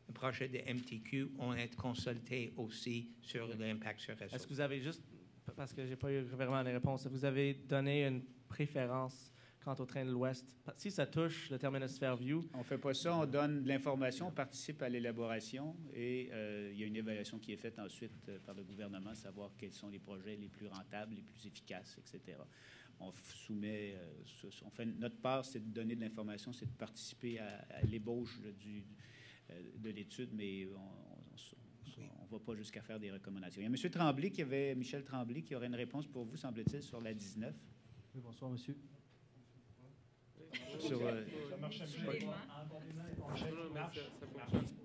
[SPEAKER 6] un projet de MTQ, on est consulté aussi sur l'impact sur le réseau.
[SPEAKER 10] Est-ce que vous avez juste, parce que je n'ai pas eu vraiment les réponses, vous avez donné une préférence quant au train de l'Ouest? Si ça touche le terminus Fairview...
[SPEAKER 8] On ne fait pas ça, on donne de l'information, on participe à l'élaboration et il y a une évaluation qui est faite ensuite par le gouvernement, savoir quels sont les projets les plus rentables, les plus efficaces, etc. On soumet, on fait notre part, c'est de donner de l'information, c'est de participer à l'ébauche de l'étude, mais on ne va pas jusqu'à faire des recommandations. Il y a M. Tremblay, Michel Tremblay, qui aurait une réponse pour vous, semble-t-il, sur la 19.
[SPEAKER 11] Oui, bonsoir, monsieur.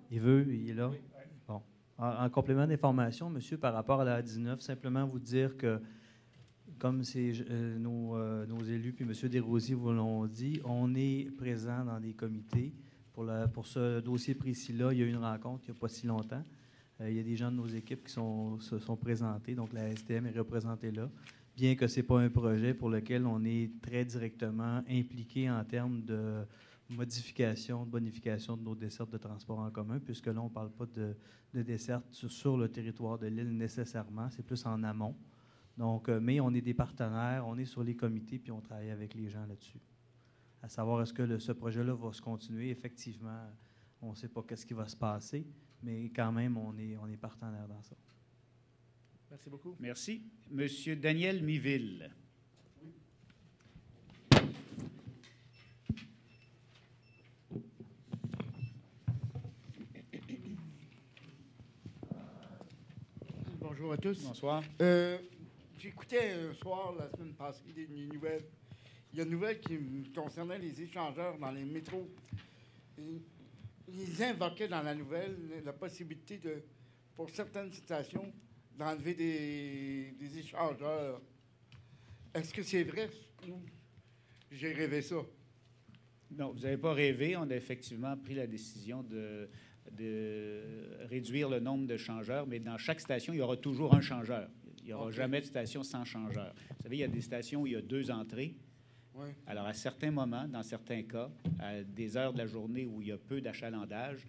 [SPEAKER 11] Il est là. Bon. En complément d'information, monsieur, par rapport à la 19, simplement vous dire que, comme nos élus puis M. Desrosiers vous l'ont dit, on est présent dans des comités. Pour ce dossier précis-là, il y a eu une rencontre il n'y a pas si longtemps. Il y a des gens de nos équipes qui se sont présentés, donc la STM est représentée là. Bien que ce n'est pas un projet pour lequel on est très directement impliqué en termes de modification, de bonification de nos dessertes de transport en commun, puisque là, on ne parle pas de dessertes sur le territoire de l'île nécessairement, c'est plus en amont. Donc, mais on est des partenaires, on est sur les comités, puis on travaille avec les gens là-dessus. À savoir, est-ce que ce projet-là va se continuer? Effectivement, on ne sait pas qu'est-ce qui va se passer, mais quand même, on est partenaire dans ça.
[SPEAKER 10] Merci beaucoup.
[SPEAKER 8] Merci. Monsieur Daniel Miville.
[SPEAKER 12] Bonjour à tous.
[SPEAKER 8] Bonsoir.
[SPEAKER 12] J'écoutais un soir, la semaine passée, des nouvelles. Il y a une nouvelle qui concernait les échangeurs dans les métros. Ils invoquaient dans la nouvelle la possibilité pour certaines stations, d'enlever des échangeurs. Est-ce que c'est vrai ou j'ai rêvé ça?
[SPEAKER 8] Non, vous n'avez pas rêvé. On a effectivement pris la décision de réduire le nombre de changeurs, mais dans chaque station, il y aura toujours un changeur. Il n'y aura jamais de station sans changeur. Vous savez, il y a des stations où il y a 2 entrées.
[SPEAKER 12] Oui.
[SPEAKER 8] Alors, à certains moments, dans certains cas, à des heures de la journée où il y a peu d'achalandage,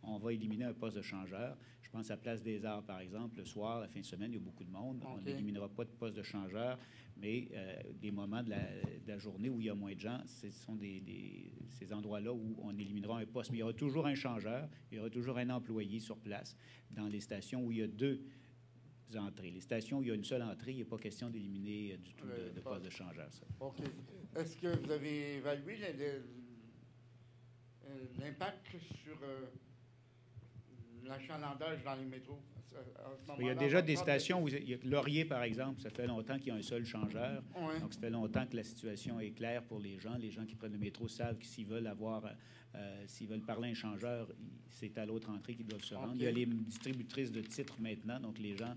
[SPEAKER 8] on va éliminer un poste de changeur. Je pense à Place des Arts, par exemple, le soir, la fin de semaine, il y a beaucoup de monde. On n'éliminera pas de poste de changeur, mais des moments de la journée où il y a moins de gens, ce sont ces endroits-là où on éliminera un poste. Mais il y aura toujours un changeur, il y aura toujours un employé sur place dans les stations où il y a 2 entrées. Les stations où il y a une seule entrée, il n'est pas question d'éliminer du tout de poste de changeur. Ça.
[SPEAKER 12] OK. Est-ce que vous avez évalué l'impact sur l'achalandage dans les métros?
[SPEAKER 8] Il y a déjà des stations où il y a Laurier, par exemple, ça fait longtemps qu'il y a un seul changeur.
[SPEAKER 12] Ouais.
[SPEAKER 8] Donc, ça fait longtemps que la situation est claire pour les gens. Les gens qui prennent le métro savent que s'ils veulent s'ils veulent parler à un changeur, c'est à l'autre entrée qu'ils doivent se rendre. Il y a les distributrices de titres maintenant, donc les gens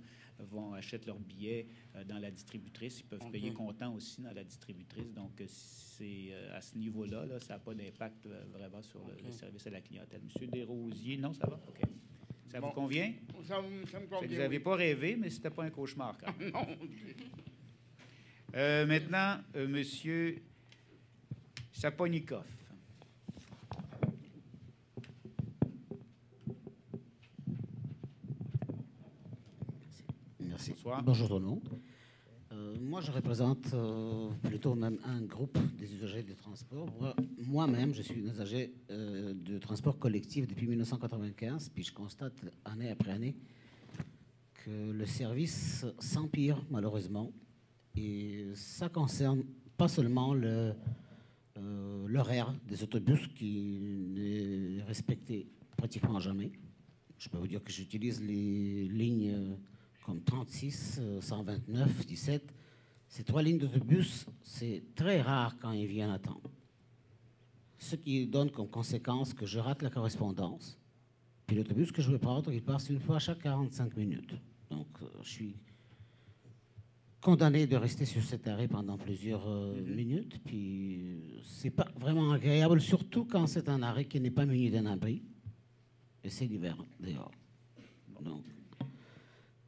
[SPEAKER 8] achètent leurs billets dans la distributrice. Ils peuvent payer comptant aussi dans la distributrice. Donc, c'est à ce niveau-là, là, ça n'a pas d'impact vraiment sur le service à la clientèle. Monsieur Desrosiers, non, ça va? OK. Ça vous convient?
[SPEAKER 12] Ça me convient.
[SPEAKER 8] Vous n'avez pas rêvé, mais c'était pas un cauchemar, quand même.
[SPEAKER 12] Non.
[SPEAKER 8] Maintenant, Monsieur Saponikov.
[SPEAKER 13] Merci.
[SPEAKER 8] Bonsoir.
[SPEAKER 13] Bonjour tout le monde. Moi, je représente plutôt même un groupe des usagers de transport. Moi-même, je suis un usager de transport collectif depuis 1995, puis je constate année après année que le service s'empire malheureusement. Et ça concerne pas seulement l'horaire des autobus qui n'est respecté pratiquement jamais. Je peux vous dire que j'utilise les lignes comme 36, 129, 17. Ces 3 lignes d'autobus, c'est très rare quand ils viennent à temps. Ce qui donne comme conséquence que je rate la correspondance. Puis l'autobus que je vais prendre, il passe une fois chaque 45 minutes. Donc, je suis condamné de rester sur cet arrêt pendant plusieurs minutes. Puis, c'est pas vraiment agréable, surtout quand c'est un arrêt qui n'est pas muni d'un abri. Et c'est l'hiver, dehors. Donc,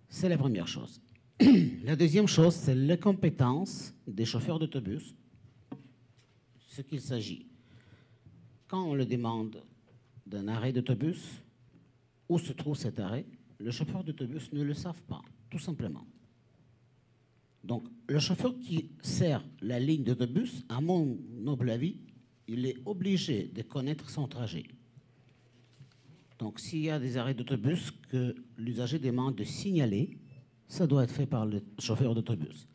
[SPEAKER 13] c'est la première chose. La deuxième chose, c'est les compétences des chauffeurs d'autobus. Ce qu'il s'agit. Quand on le demande d'un arrêt d'autobus, où se trouve cet arrêt, le chauffeur d'autobus ne le savent pas, tout simplement. Donc, le chauffeur qui sert la ligne d'autobus, à mon noble avis, il est obligé de connaître son trajet. Donc, s'il y a des arrêts d'autobus que l'usager demande de signaler, ça doit être fait par le chauffeur d'autobus.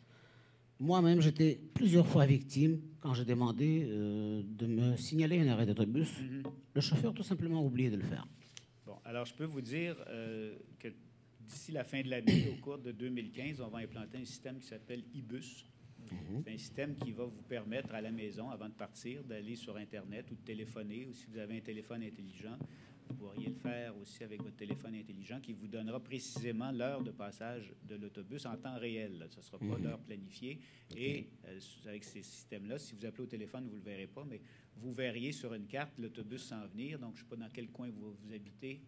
[SPEAKER 13] Moi-même, j'étais plusieurs fois victime quand j'ai demandé de me signaler un arrêt d'autobus. Le chauffeur, tout simplement, a oublié de le faire.
[SPEAKER 8] Bon, alors je peux vous dire que d'ici la fin de l'année, au cours de 2015, on va implanter un système qui s'appelle iBus. C'est un système qui va vous permettre à la maison, avant de partir, d'aller sur Internet ou de téléphoner, ou si vous avez un téléphone intelligent, vous pourriez le faire aussi avec votre téléphone intelligent qui vous donnera précisément l'heure de passage de l'autobus en temps réel. Là. Ce ne sera pas l'heure planifiée. Et avec ces systèmes-là, si vous appelez au téléphone, vous ne le verrez pas, mais vous verriez sur une carte l'autobus s'en venir. Donc, je ne sais pas dans quel coin vous habitez.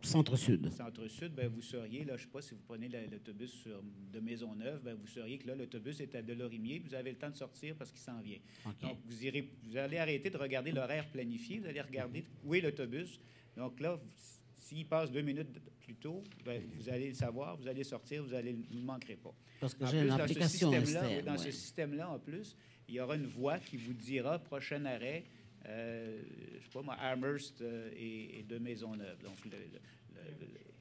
[SPEAKER 13] Centre-Sud.
[SPEAKER 8] Centre-Sud, ben, vous sauriez, là, je ne sais pas si vous prenez l'autobus de Maisonneuve, ben, vous sauriez que là, l'autobus est à Delorimier, vous avez le temps de sortir parce qu'il s'en vient. Okay. Donc, vous allez arrêter de regarder l'horaire planifié, vous allez regarder où est l'autobus. Donc là, s'il passe 2 minutes plus tôt, ben, vous allez le savoir, vous allez sortir, vous ne manquerez pas.
[SPEAKER 13] Parce que j'ai une application externe.
[SPEAKER 8] Dans ce système-là, en plus, il y aura une voix qui vous dira prochain arrêt. Je ne sais pas moi, Amherst et de Maisonneuve. Donc,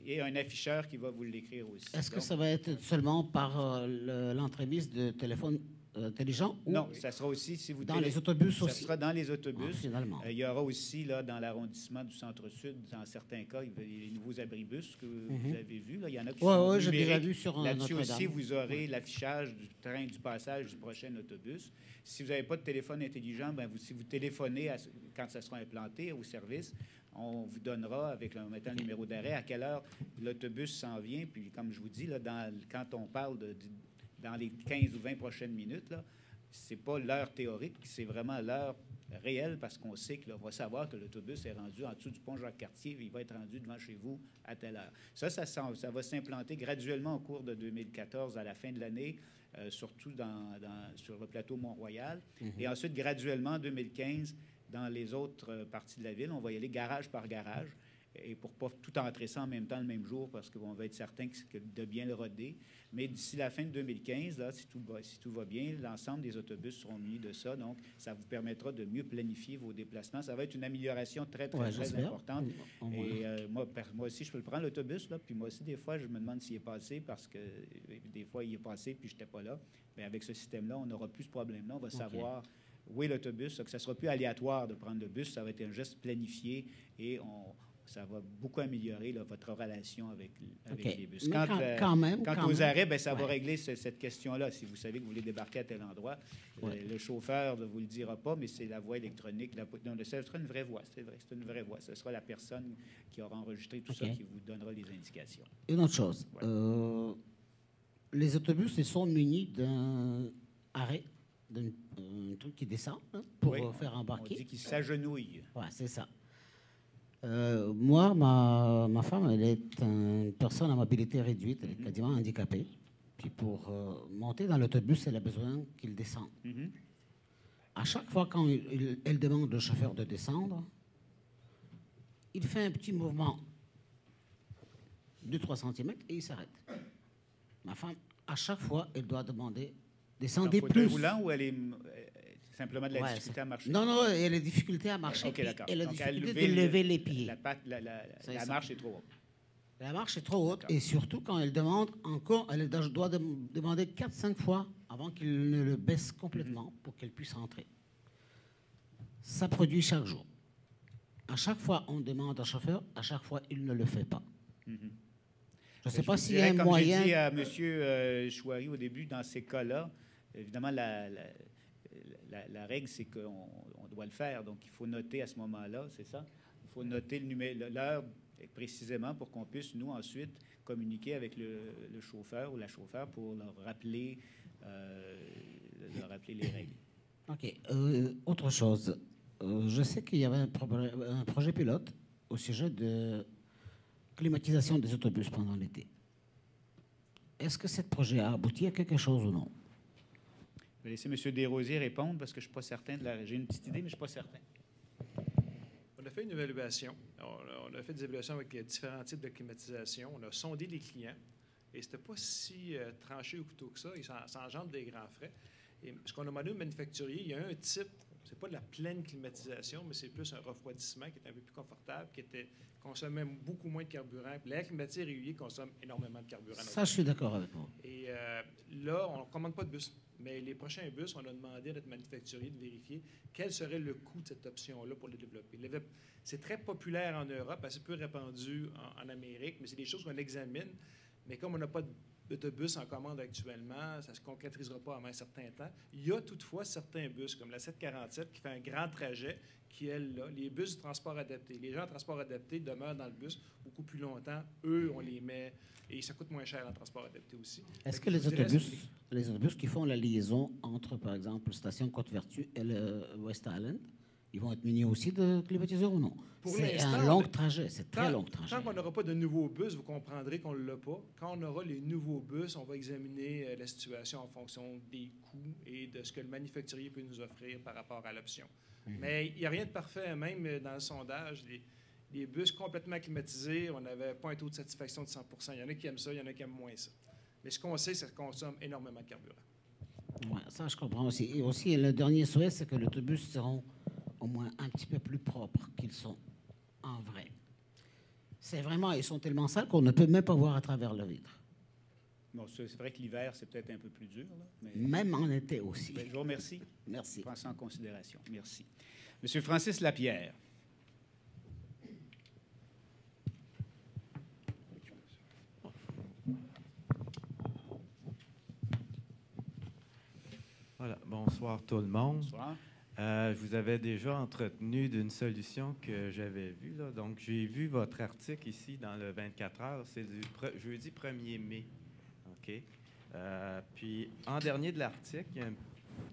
[SPEAKER 8] et un afficheur qui va vous l'écrire aussi.
[SPEAKER 13] Est-ce que ça va être seulement par l'entremise de téléphone intelligent?
[SPEAKER 8] Non, ça sera aussi, si vous...
[SPEAKER 13] Dans les autobus aussi?
[SPEAKER 8] Ça sera dans les autobus.
[SPEAKER 13] Finalement.
[SPEAKER 8] Il y aura aussi, là, dans l'arrondissement du Centre-Sud, dans certains cas, il y a les nouveaux abribus que vous avez vus. Là. Il y en a qui sont
[SPEAKER 13] j'ai déjà vu sur
[SPEAKER 8] là-dessus aussi, vous aurez l'affichage du train du passage du prochain autobus. Si vous n'avez pas de téléphone intelligent, ben si vous téléphonez quand ça sera implanté au service, on vous donnera, en mettant le numéro d'arrêt, à quelle heure l'autobus s'en vient. Puis, comme je vous dis, là, quand on parle dans les 15 ou 20 prochaines minutes, ce n'est pas l'heure théorique, c'est vraiment l'heure réelle parce qu'on sait qu'on va savoir que l'autobus est rendu en dessous du pont Jacques-Cartier et il va être rendu devant chez vous à telle heure. Ça va s'implanter graduellement au cours de 2014 à la fin de l'année, surtout sur le plateau Mont-Royal. Et ensuite, graduellement, en 2015, dans les autres parties de la ville, on va y aller garage par garage. Et pour ne pas tout entrer ça en même temps le même jour, parce qu'on va être certain de bien le roder. Mais d'ici la fin de 2015, là, si tout va bien, l'ensemble des autobus seront munis de ça. Donc, ça vous permettra de mieux planifier vos déplacements. Ça va être une amélioration très importante. Et moi aussi, je peux le prendre, l'autobus. Là, puis moi aussi, des fois, je me demande s'il est passé, parce que des fois, il est passé, puis je n'étais pas là. Mais avec ce système-là, on n'aura plus ce problème-là. On va savoir où est l'autobus, que ça ne sera plus aléatoire de prendre le bus. Ça va être un geste planifié et ça va beaucoup améliorer là, votre relation avec
[SPEAKER 13] OK.
[SPEAKER 8] les bus.
[SPEAKER 13] Mais
[SPEAKER 8] Quant aux
[SPEAKER 13] même.
[SPEAKER 8] arrêts, ben, ça va
[SPEAKER 13] Ouais.
[SPEAKER 8] régler cette question-là. Si vous savez que vous voulez débarquer à tel endroit, le chauffeur ne vous le dira pas, mais c'est la voie électronique. Non, ce sera une vraie voie, c'est vrai, c'est une vraie voie. Ce sera la personne qui aura enregistré tout ça qui vous donnera les indications.
[SPEAKER 13] Une autre chose. Les autobus, ils sont munis d'un arrêt, d'un truc qui descend hein, pour faire embarquer.
[SPEAKER 8] On dit qu'ils s'agenouillent.
[SPEAKER 13] Ouais, c'est ça. Moi, ma femme, elle est une personne à mobilité réduite, elle est quasiment handicapée. Puis pour monter dans l'autobus, elle a besoin qu'il descende. À chaque fois quand elle demande au chauffeur de descendre, il fait un petit mouvement de 2-3 cm et il s'arrête. Ma femme, à chaque fois, elle doit demander descendez plus.
[SPEAKER 8] Roulant ou elle est simplement de la difficulté à marcher?
[SPEAKER 13] Non, elle a des difficultés à marcher.
[SPEAKER 8] OK, d'accord.
[SPEAKER 13] Elle a
[SPEAKER 8] Donc,
[SPEAKER 13] difficulté de lever les pieds.
[SPEAKER 8] La marche est trop haute.
[SPEAKER 13] La marche est trop haute et surtout quand elle demande encore, elle doit demander 4-5 fois avant qu'il ne le baisse complètement pour qu'elle puisse rentrer. Ça produit chaque jour. À chaque fois, on demande au chauffeur, à chaque fois, il ne le fait pas. Je ne sais pas s'il y a un moyen...
[SPEAKER 8] Comme j'ai dit à M. Chouari au début, dans ces cas-là, évidemment, la règle, c'est qu'on doit le faire. Donc, il faut noter à ce moment-là, c'est ça? Il faut noter l'heure précisément pour qu'on puisse, nous, ensuite, communiquer avec le chauffeur ou la chauffeur pour leur rappeler les règles.
[SPEAKER 13] OK. Autre chose. Je sais qu'il y avait un projet pilote au sujet de climatisation des autobus pendant l'été. Est-ce que ce projet a abouti à quelque chose ou non?
[SPEAKER 8] Je vais laisser M. Desrosiers répondre parce que je ne suis pas certain. J'ai une petite idée, mais je ne suis pas certain.
[SPEAKER 7] On a fait une évaluation. On a fait des évaluations avec les différents types de climatisation. On a sondé les clients et c'était pas si tranché au couteau que ça. Ça engendre des grands frais. Et ce qu'on a demandé aux manufacturiers, il y a un type, c'est pas de la pleine climatisation, mais c'est plus un refroidissement qui est un peu plus confortable, qui consomme même beaucoup moins de carburant. L'air climatisé régulier consomme énormément de carburant.
[SPEAKER 13] Ça, je suis d'accord avec vous.
[SPEAKER 7] Et là, on ne commande pas de bus. Mais les prochains bus, on a demandé à notre manufacturier de vérifier quel serait le coût de cette option-là pour le développer. C'est très populaire en Europe, assez peu répandu en Amérique, mais c'est des choses qu'on examine. Mais comme on n'a pas d'autobus en commande actuellement, ça ne se concrétisera pas avant un certain temps. Il y a toutefois certains bus, comme la 747, qui fait un grand trajet, qui, elle, là, les bus de transport adapté. Les gens en transport adapté demeurent dans le bus beaucoup plus longtemps. Eux, on les met... Et ça coûte moins cher en transport adapté aussi.
[SPEAKER 13] Est-ce que les autobus qui font la liaison entre, par exemple, station Côte-Vertu et le West Island, ils vont être munis aussi de climatiseurs ou non? C'est un long trajet, c'est très long trajet.
[SPEAKER 7] Tant qu'on n'aura pas de nouveaux bus, vous comprendrez qu'on ne l'a pas. Quand on aura les nouveaux bus, on va examiner la situation en fonction des coûts et de ce que le manufacturier peut nous offrir par rapport à l'option. Mais il n'y a rien de parfait, même dans le sondage. Les bus complètement climatisés, on n'avait pas un taux de satisfaction de 100 %. Il y en a qui aiment ça, il y en a qui aiment moins ça. Mais ce qu'on sait, c'est que ça consomme énormément de carburant.
[SPEAKER 13] Ouais, ça, je comprends aussi. Et aussi, le dernier souhait, c'est que l'autobus seront au moins un petit peu plus propres qu'ils sont en vrai. C'est vraiment, ils sont tellement sales qu'on ne peut même pas voir à travers le vitre.
[SPEAKER 8] Bon, c'est vrai que l'hiver, c'est peut-être un peu plus dur. Là, mais...
[SPEAKER 13] Même en été aussi.
[SPEAKER 8] Je vous remercie.
[SPEAKER 13] Merci.
[SPEAKER 8] Prends ça en considération. Merci. Monsieur Francis Lapierre.
[SPEAKER 14] Voilà. Bonsoir tout le monde.
[SPEAKER 8] Bonsoir.
[SPEAKER 14] Je vous avais déjà entretenu d'une solution que j'avais vue. Là. Donc, j'ai vu votre article ici dans le 24 heures. C'est du jeudi 1er mai. OK? Puis, en dernier de l'article, il y a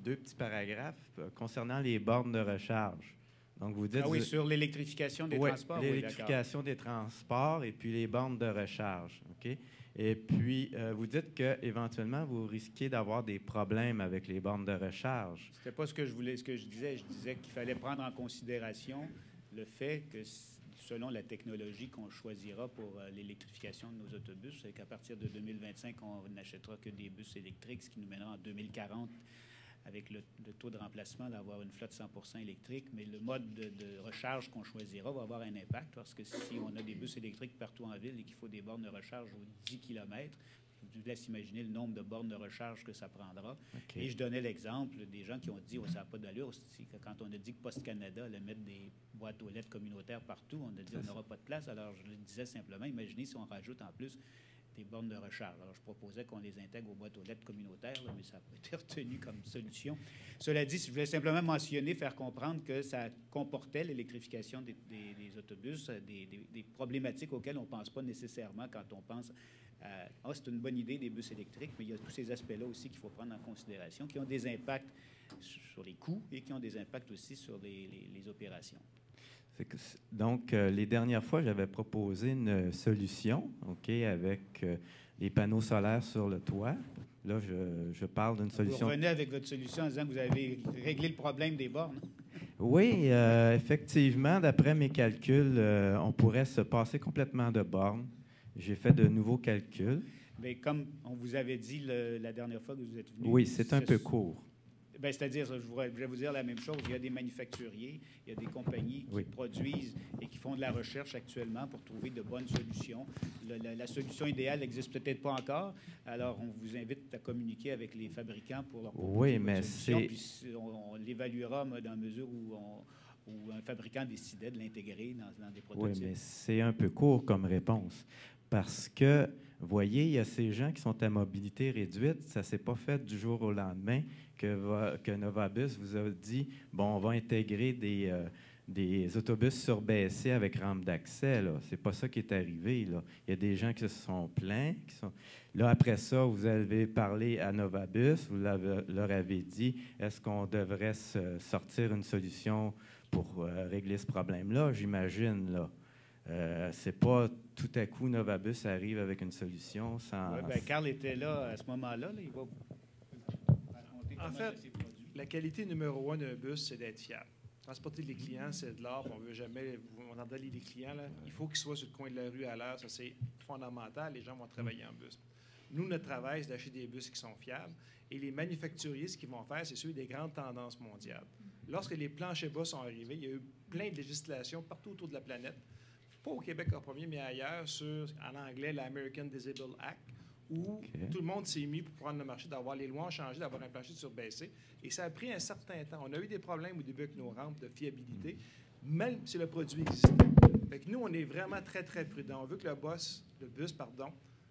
[SPEAKER 14] deux petits paragraphes concernant les bornes de recharge. Donc, vous dites...
[SPEAKER 8] Ah oui, sur l'électrification des transports.
[SPEAKER 14] L'électrification des transports et puis les bornes de recharge. OK? Et puis, vous dites qu'éventuellement, vous risquez d'avoir des problèmes avec les bornes de recharge.
[SPEAKER 8] C'était pas ce que je disais. Je disais qu'il fallait prendre en considération le fait que, selon la technologie qu'on choisira pour l'électrification de nos autobus, c'est qu'à partir de 2025, on n'achètera que des bus électriques, ce qui nous mènera en 2040 avec le taux de remplacement d'avoir une flotte 100% électrique, mais le mode de recharge qu'on choisira va avoir un impact parce que si on a des bus électriques partout en ville et qu'il faut des bornes de recharge aux 10 km, je vous laisse imaginer le nombre de bornes de recharge que ça prendra.
[SPEAKER 14] Okay.
[SPEAKER 8] Et je donnais l'exemple des gens qui ont dit ça n'a pas d'allure. Quand on a dit que Poste Canada allait mettre des boîtes aux lettres communautaires partout, on a dit on n'aura pas de place. Alors, je le disais simplement, imaginez si on rajoute en plus des bornes de recharge. Alors, je proposais qu'on les intègre aux boîtes aux lettres communautaires, là, mais ça n'a pas été retenu comme solution. Cela dit, je voulais simplement mentionner, faire comprendre que ça comportait l'électrification des autobus, des problématiques auxquelles on ne pense pas nécessairement quand on pense à c'est une bonne idée des bus électriques, mais il y a tous ces aspects-là aussi qu'il faut prendre en considération, qui ont des impacts sur les coûts et qui ont des impacts aussi sur les opérations.
[SPEAKER 14] Donc, les dernières fois, j'avais proposé une solution, OK, avec les panneaux solaires sur le toit. Là, je parle d'une solution.
[SPEAKER 8] Vous revenez avec votre solution en disant que vous avez réglé le problème des bornes.
[SPEAKER 14] Oui, effectivement, d'après mes calculs, on pourrait se passer complètement de bornes. J'ai fait de nouveaux calculs.
[SPEAKER 8] Mais comme on vous avait dit la dernière fois que vous êtes venu...
[SPEAKER 14] Oui, c'est un peu court.
[SPEAKER 8] Bien, c'est-à-dire, je vais vous dire la même chose. Il y a des manufacturiers, il y a des compagnies qui produisent et qui font de la recherche actuellement pour trouver de bonnes solutions. La solution idéale n'existe peut-être pas encore. Alors, on vous invite à communiquer avec les fabricants pour leur proposer une solution. Puis on l'évaluera dans la mesure où un fabricant décidait de l'intégrer dans des prototypes.
[SPEAKER 14] Oui, mais c'est un peu court comme réponse. Parce que, vous voyez, il y a ces gens qui sont à mobilité réduite. Ça ne s'est pas fait du jour au lendemain que Novabus vous a dit, bon, on va intégrer des autobus surbaissés avec rampe d'accès. Ce n'est pas ça qui est arrivé. Là. Il y a des gens qui se sont plaints. Là, après ça, vous avez parlé à Novabus, vous leur avez dit, est-ce qu'on devrait sortir une solution pour régler ce problème-là? J'imagine, là. C'est pas tout à coup Novabus arrive avec une solution sans...
[SPEAKER 8] Oui, bien, Carl était là à ce moment-là. Là, il va raconter
[SPEAKER 7] en fait, la qualité numéro 1 d'un bus, c'est d'être fiable. Transporter les clients, c'est de l'art. On ne veut jamais... On endaille les clients. Là. Il faut qu'ils soient sur le coin de la rue à l'heure. Ça, c'est fondamental. Les gens vont travailler en bus. Nous, notre travail, c'est d'acheter des bus qui sont fiables. Et les manufacturiers, ce qu'ils vont faire, c'est suivre des grandes tendances mondiales. Lorsque les planchers bas sont arrivés, il y a eu plein de législations partout autour de la planète. Pas au Québec en premier, mais ailleurs, en anglais, l'American Disabled Act, où tout le monde s'est mis pour prendre le marché, d'avoir les lois ont changé, d'avoir un plancher surbaissé. Et ça a pris un certain temps. On a eu des problèmes au début avec nos rampes de fiabilité, même si le produit existait. Fait que nous, on est vraiment très, très prudents. On veut que le bus,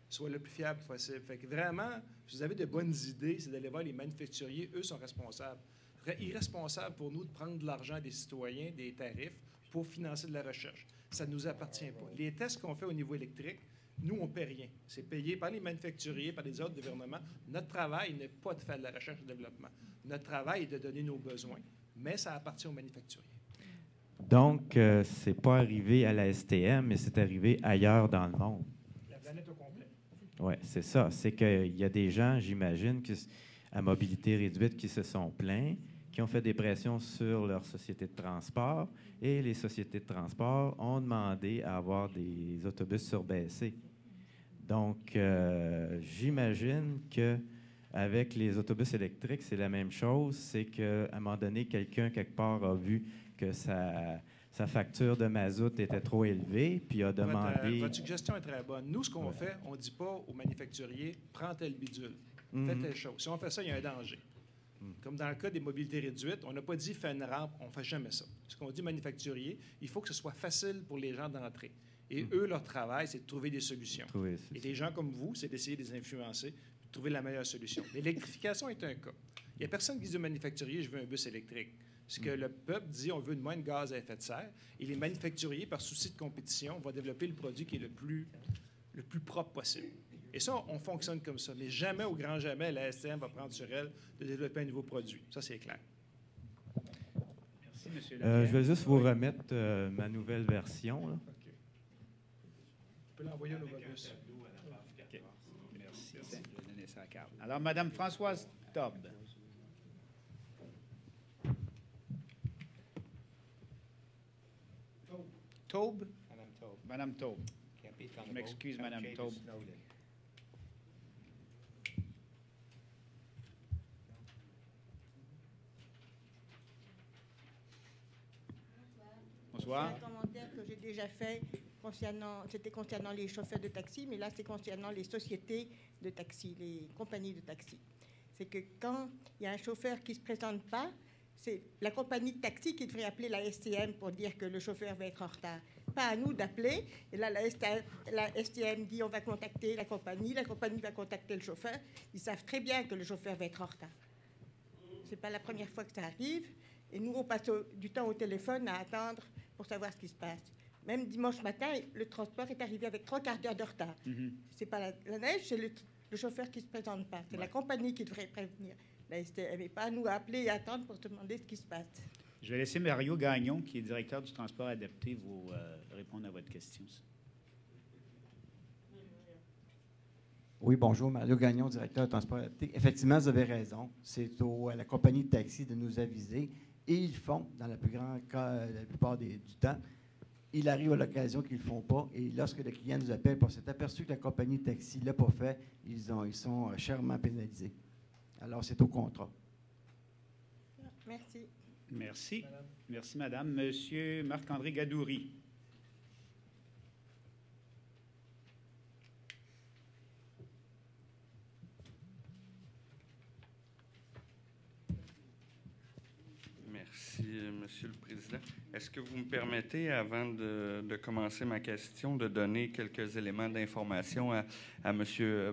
[SPEAKER 7] soit le plus fiable possible. Fait que vraiment, si vous avez de bonnes idées, c'est d'aller voir les manufacturiers. Eux sont responsables. Ce serait irresponsable pour nous de prendre de l'argent des citoyens, des tarifs, pour financer de la recherche. Ça ne nous appartient pas. Les tests qu'on fait au niveau électrique, nous, on ne paie rien. C'est payé par les manufacturiers, par les autres gouvernements. Notre travail n'est pas de faire de la recherche et du développement. Notre travail est de donner nos besoins, mais ça appartient aux manufacturiers.
[SPEAKER 14] Donc, ce n'est pas arrivé à la STM, mais c'est arrivé ailleurs dans le monde.
[SPEAKER 7] La planète au complet.
[SPEAKER 14] Oui, c'est ça. C'est qu'il y a des gens, j'imagine, à mobilité réduite qui se sont plaints, qui ont fait des pressions sur leurs sociétés de transport, et les sociétés de transport ont demandé à avoir des autobus surbaissés. Donc, j'imagine qu'avec les autobus électriques, c'est la même chose. C'est qu'à un moment donné, quelqu'un, quelque part, a vu que sa facture de mazout était trop élevée, puis a demandé...
[SPEAKER 7] Votre suggestion est très bonne. Nous, ce qu'on fait, on ne dit pas aux manufacturiers, prends tel bidule, fais telle chose. Si on fait ça, il y a un danger. Comme dans le cas des mobilités réduites, on n'a pas dit fais une rampe, on ne fait jamais ça. Ce qu'on dit manufacturier, il faut que ce soit facile pour les gens d'entrer. Et eux, leur travail, c'est de trouver des solutions. Et des gens comme vous, c'est d'essayer de les influencer, de trouver la meilleure solution. L'électrification est un cas. Il n'y a personne qui dit au manufacturier, je veux un bus électrique. Ce que le peuple dit, on veut moins de gaz à effet de serre. Et les manufacturiers, par souci de compétition, vont développer le produit qui est le plus propre possible. Et ça, on fonctionne comme ça. Mais jamais, au grand jamais, la STM va prendre sur elle de développer un nouveau produit. Ça, c'est clair.
[SPEAKER 8] Merci, M.
[SPEAKER 14] Je vais juste vous remettre ma nouvelle version. Là.
[SPEAKER 7] Okay. On peut l'envoyer au Novabus.
[SPEAKER 8] Okay. Merci. Je vais donner ça à Carl. Alors, Mme Françoise Taube. Taube?
[SPEAKER 6] Mme Taube.
[SPEAKER 8] Mme Taube. Je m'excuse, Mme Taube.
[SPEAKER 15] Bonsoir. C'est un commentaire que j'ai déjà fait c'était concernant les chauffeurs de taxi, mais là, c'est concernant les sociétés de taxi, les compagnies de taxi. C'est que quand il y a un chauffeur qui ne se présente pas, c'est la compagnie de taxi qui devrait appeler la STM pour dire que le chauffeur va être en retard. Pas à nous d'appeler. Et là, la STM dit on va contacter la compagnie va contacter le chauffeur. Ils savent très bien que le chauffeur va être en retard. Ce n'est pas la première fois que ça arrive. Et nous, on passe du temps au téléphone à attendre pour savoir ce qui se passe. Même dimanche matin, le transport est arrivé avec 3/4 d'heure de retard. Ce n'est pas la neige, c'est le chauffeur qui ne se présente pas. C'est la compagnie qui devrait prévenir la STM et pas à nous appeler et attendre pour se demander ce qui se passe.
[SPEAKER 8] Je vais laisser Mario Gagnon, qui est directeur du transport adapté, vous répondre à votre question.
[SPEAKER 16] Oui, bonjour, Mario Gagnon, directeur du transport adapté. Effectivement, vous avez raison. C'est à la compagnie de taxi de nous aviser. Et ils le font, dans la plupart du temps. Il arrive à l'occasion qu'ils ne le font pas. Et lorsque le client nous appelle pour s'être aperçu que la compagnie de taxi ne l'a pas fait, ils sont chèrement pénalisés. Alors, c'est au contrat.
[SPEAKER 15] Merci.
[SPEAKER 8] Merci. Merci, madame. Monsieur Marc-André Gadouri.
[SPEAKER 17] Merci, Monsieur le Président. Est-ce que vous me permettez, avant de commencer ma question, de donner quelques éléments d'information à M.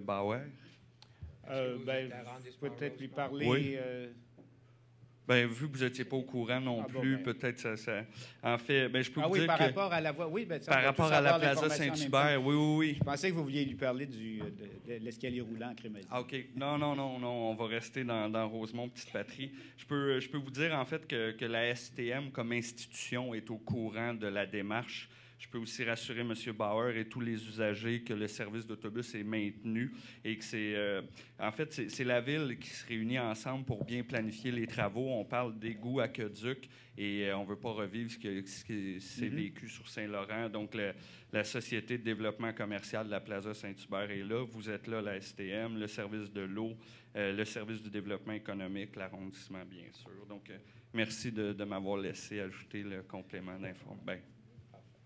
[SPEAKER 17] Bauer?
[SPEAKER 8] Peut-être lui parler...
[SPEAKER 17] Oui. Bien, vu que vous n'étiez pas au courant non plus, peut-être ça... En fait, je peux vous dire
[SPEAKER 8] par
[SPEAKER 17] que...
[SPEAKER 8] rapport à la voie... Oui,
[SPEAKER 17] par rapport à la Plaza Saint-Hubert, oui.
[SPEAKER 8] Je pensais que vous vouliez lui parler de l'escalier roulant à Crémazie.
[SPEAKER 17] Ah, OK. Non, on va rester dans Rosemont, Petite-Patrie. Je peux vous dire, en fait, que la STM, comme institution, est au courant de la démarche. Je peux aussi rassurer M. Bauer et tous les usagers que le service d'autobus est maintenu et que c'est la ville qui se réunit ensemble pour bien planifier les travaux. On parle d'égouts, aqueducs et on ne veut pas revivre ce qui s'est vécu sur Saint-Laurent. Donc, la Société de développement commercial de la Plaza Saint-Hubert est là. Vous êtes là, la STM, le service de l'eau, le service du développement économique, l'arrondissement, bien sûr. Donc, merci de m'avoir laissé ajouter le complément d'information.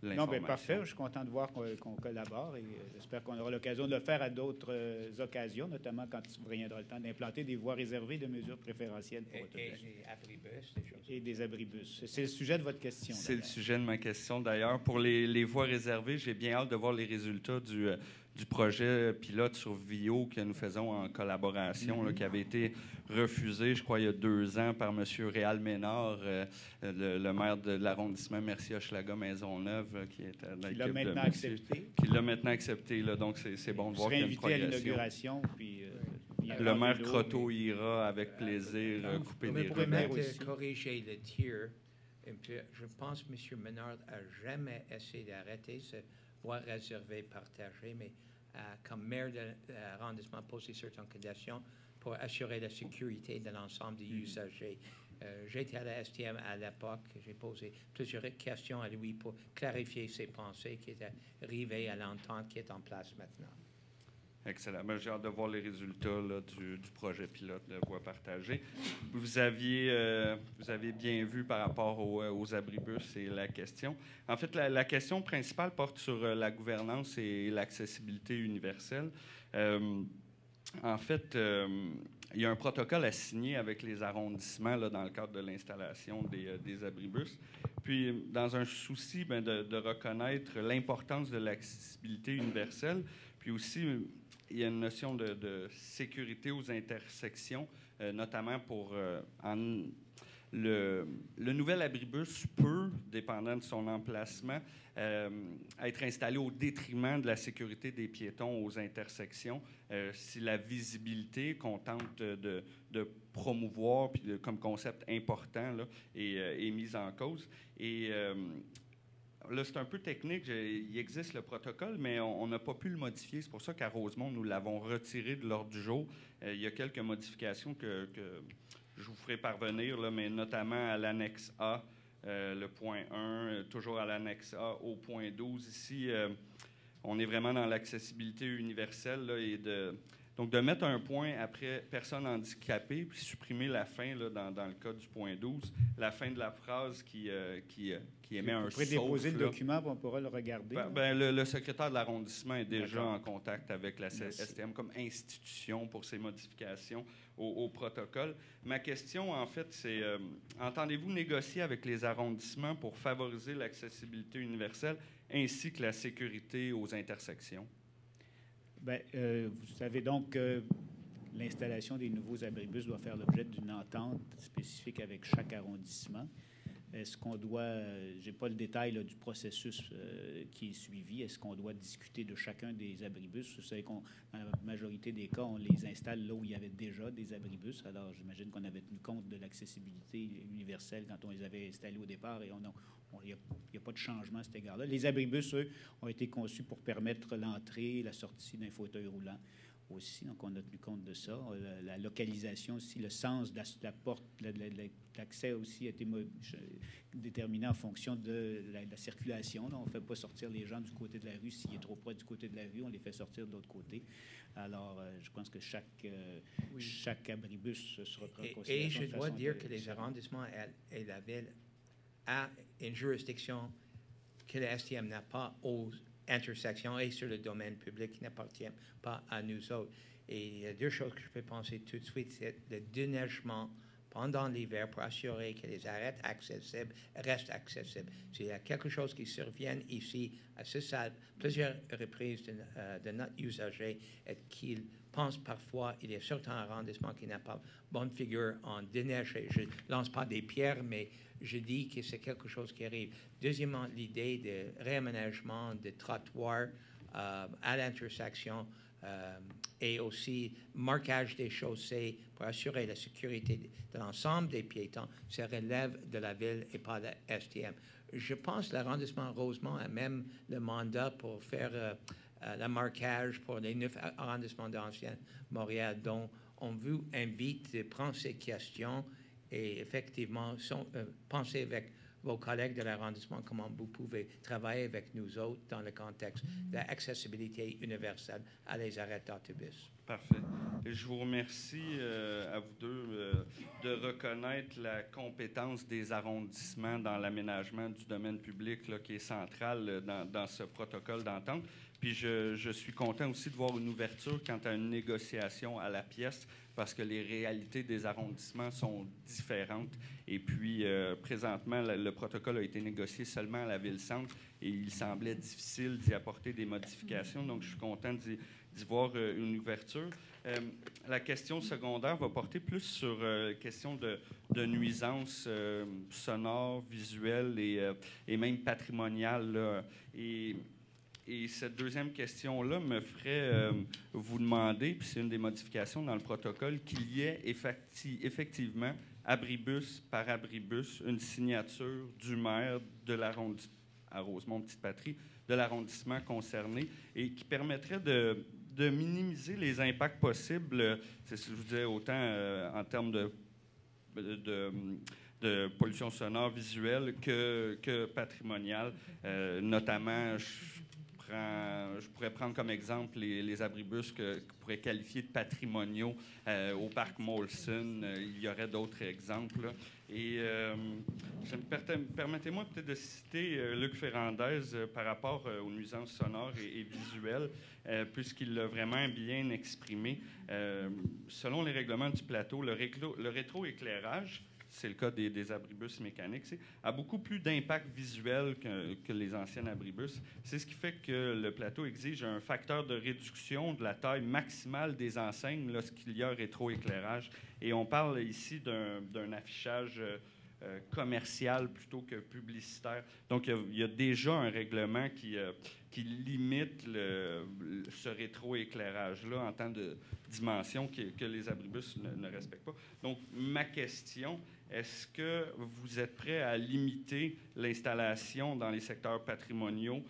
[SPEAKER 8] Non, bien parfait. Je suis content de voir qu'on collabore et j'espère qu'on aura l'occasion de le faire à d'autres occasions, notamment quand il reviendra le temps d'implanter des voies réservées de mesures préférentielles pour autobus.
[SPEAKER 6] Et des abribus, des choses.
[SPEAKER 8] Et des abribus. C'est le sujet de votre question.
[SPEAKER 17] C'est le sujet de ma question, d'ailleurs. Pour les voies réservées, j'ai bien hâte de voir les résultats du projet pilote sur VIO que nous faisons en collaboration, qui avait été refusé, je crois, il y a 2 ans par M. Réal Ménard, le maire de l'arrondissement Mercier-Hochelaga-Maisonneuve, qui était dans
[SPEAKER 8] l'a maintenant accepté.
[SPEAKER 17] Qui l'a maintenant accepté, là, donc c'est bon de voir qu'il y a une progression.
[SPEAKER 8] Invité à l'inauguration, puis...
[SPEAKER 17] le maire Croteau ira avec plaisir couper des
[SPEAKER 6] rues. Corriger le tir. Je pense que M. Ménard n'a jamais essayé d'arrêter ce voie réservée partagée, mais comme maire de l'arrondissement, poser certaines conditions pour assurer la sécurité de l'ensemble des usagers. J'étais à la STM à l'époque, j'ai posé plusieurs questions à lui pour clarifier ses pensées qui étaient arrivées à l'entente qui est en place maintenant.
[SPEAKER 17] Excellent. J'ai hâte de voir les résultats là, du projet pilote de voie partagée. Vous aviez bien vu par rapport aux abribus, c'est la question. En fait, la question principale porte sur la gouvernance et l'accessibilité universelle. En fait, il y a un protocole à signer avec les arrondissements là, dans le cadre de l'installation des abribus. Puis, dans un souci de reconnaître l'importance de l'accessibilité universelle, puis aussi... il y a une notion de sécurité aux intersections, notamment pour... le nouvel abribus peut, dépendant de son emplacement, être installé au détriment de la sécurité des piétons aux intersections si la visibilité qu'on tente de promouvoir puis comme concept important là, est mise en cause. Et... là, c'est un peu technique. Il existe le protocole, mais on n'a pas pu le modifier. C'est pour ça qu'à Rosemont, nous l'avons retiré de l'ordre du jour. Il y a quelques modifications que je vous ferai parvenir, là, mais notamment à l'annexe A, le point 1, toujours à l'annexe A, au point 12. Ici, on est vraiment dans l'accessibilité universelle là, et Donc, de mettre un point après personnes handicapées, puis supprimer la fin, là, dans le cas du point 12, la fin de la phrase qui émet un sauf.
[SPEAKER 8] Vous pourrez déposer le document, puis on pourra le regarder.
[SPEAKER 17] Le secrétaire de l'arrondissement est déjà en contact avec la STM comme institution pour ces modifications au protocole. Ma question, en fait, c'est entendez-vous négocier avec les arrondissements pour favoriser l'accessibilité universelle ainsi que la sécurité aux intersections?
[SPEAKER 8] Bien, vous savez donc que l'installation des nouveaux abribus doit faire l'objet d'une entente spécifique avec chaque arrondissement. Est-ce qu'on doit, j'ai pas le détail là, du processus qui est suivi, est-ce qu'on doit discuter de chacun des abribus? Vous savez qu'on, dans la majorité des cas, on les installe là où il y avait déjà des abribus. Alors, j'imagine qu'on avait tenu compte de l'accessibilité universelle quand on les avait installés au départ et il n'y a pas de changement à cet égard-là. Les abribus, eux, ont été conçus pour permettre l'entrée et la sortie d'un fauteuil roulant aussi. Donc, on a tenu compte de ça. La localisation aussi, le sens de la porte, l'accès aussi a été déterminé en fonction de la circulation. Là, on ne fait pas sortir les gens du côté de la rue. S'il est trop près du côté de la rue, on les fait sortir de l'autre côté. Alors, je pense que chaque abribus sera pris en considération.
[SPEAKER 6] Et je dois dire que les arrondissements et la ville a une juridiction que la STM n'a pas aux intersections et sur le domaine public qui n'appartient pas à nous autres. Et il y a deux choses que je peux penser tout de suite, c'est le déneigement pendant l'hiver pour assurer que les arêtes accessibles restent accessibles. S'il y a quelque chose qui survient ici, à ce salle, plusieurs reprises de notre usager, et qu'il pense parfois, il y a certains arrondissements qui n'ont pas bonne figure en déneigé. Je ne lance pas des pierres, mais je dis que c'est quelque chose qui arrive. Deuxièmement, l'idée de réaménagement de trottoirs à l'intersection et aussi marquage des chaussées pour assurer la sécurité de l'ensemble des piétons, ça relève de la ville et pas de la STM. Je pense que l'arrondissement Rosemont a même le mandat pour faire le marquage pour les 9 arrondissements d'Ancienne Montréal, dont on vous invite de prendre ces questions et effectivement pensez avec vos collègues de l'arrondissement comment vous pouvez travailler avec nous autres dans le contexte de l'accessibilité universelle à les arrêts d'autobus.
[SPEAKER 17] Parfait. Je vous remercie à vous deux de reconnaître la compétence des arrondissements dans l'aménagement du domaine public là, qui est central dans ce protocole d'entente. Puis je suis content aussi de voir une ouverture quant à une négociation à la pièce parce que les réalités des arrondissements sont différentes. Et puis, présentement, le protocole a été négocié seulement à la Ville-Centre et il semblait difficile d'y apporter des modifications. Donc, je suis content d'y voir une ouverture. La question secondaire va porter plus sur la question de nuisances sonores, visuelles et même patrimoniales. Là. Et cette deuxième question-là me ferait vous demander, puis c'est une des modifications dans le protocole, qu'il y ait effectivement, abribus par abribus, une signature du maire de l'arrondissement, à Rosemont-Petite-Patrie, de l'arrondissement concerné, et qui permettrait de minimiser les impacts possibles, c'est ce que je vous disais, autant en termes de pollution sonore visuelle que patrimoniale, notamment... Je pourrais prendre comme exemple les abribus que pourrait qualifier de patrimoniaux au parc Molson. Il y aurait d'autres exemples. Là. Et permettez-moi peut-être de citer Luc Ferrandez par rapport aux nuisances sonores et visuelles, puisqu'il l'a vraiment bien exprimé. Selon les règlements du plateau, le rétroéclairage, c'est le cas des abribus mécaniques, a beaucoup plus d'impact visuel que les anciens abribus. C'est ce qui fait que le plateau exige un facteur de réduction de la taille maximale des enseignes lorsqu'il y a rétroéclairage. Et on parle ici d'un affichage commercial plutôt que publicitaire. Donc, il y a déjà un règlement qui limite ce rétroéclairage-là en temps de dimension que les abribus ne respectent pas. Donc, ma question, est-ce que vous êtes prêt à limiter l'installation dans les secteurs patrimoniaux,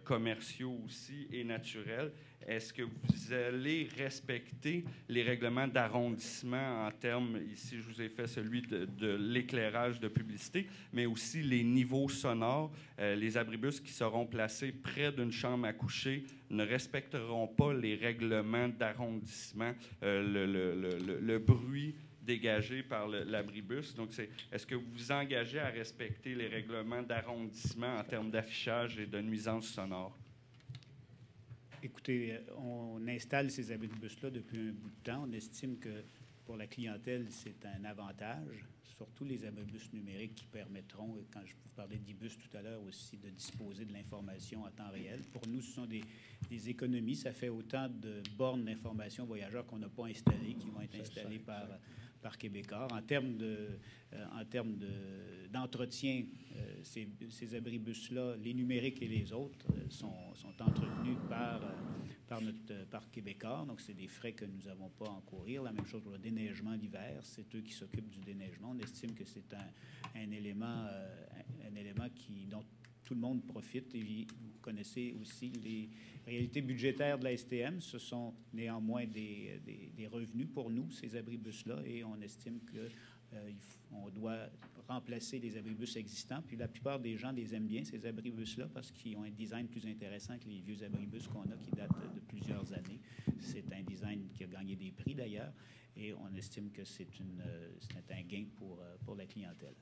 [SPEAKER 17] commerciaux aussi et naturels? est-ce que vous allez respecter les règlements d'arrondissement en termes, ici je vous ai fait celui de l'éclairage de publicité, mais aussi les niveaux sonores. Les abribus qui seront placés près d'une chambre à coucher ne respecteront pas les règlements d'arrondissement, le bruit dégagé par l'abribus. Donc, est-ce que vous vous engagez à respecter les règlements d'arrondissement en termes d'affichage et de nuisances sonores?
[SPEAKER 8] Écoutez, on installe ces abribus-là depuis un bout de temps. On estime que pour la clientèle, c'est un avantage, surtout les abribus numériques qui permettront, quand je vous parlais d'ibus tout à l'heure aussi, de disposer de l'information en temps réel. Pour nous, ce sont des économies. Ça fait autant de bornes d'information voyageurs qu'on n'a pas installées, qui vont être installées par Québécois. En termes d'entretien, ces abribus-là, les numériques et les autres, sont entretenus par Québécois. Donc, c'est des frais que nous n'avons pas à encourir. La même chose pour le déneigement l'hiver. C'est eux qui s'occupent du déneigement. On estime que c'est un élément dont tout le monde profite. Et vous connaissez aussi les réalités budgétaires de la STM. Ce sont néanmoins des revenus pour nous, ces abribus-là, et on estime qu'on doit remplacer les abribus existants. Puis la plupart des gens les aiment bien, ces abribus-là, parce qu'ils ont un design plus intéressant que les vieux abribus qu'on a qui datent de plusieurs années. C'est un design qui a gagné des prix, d'ailleurs, et on estime que c'est un gain pour la clientèle.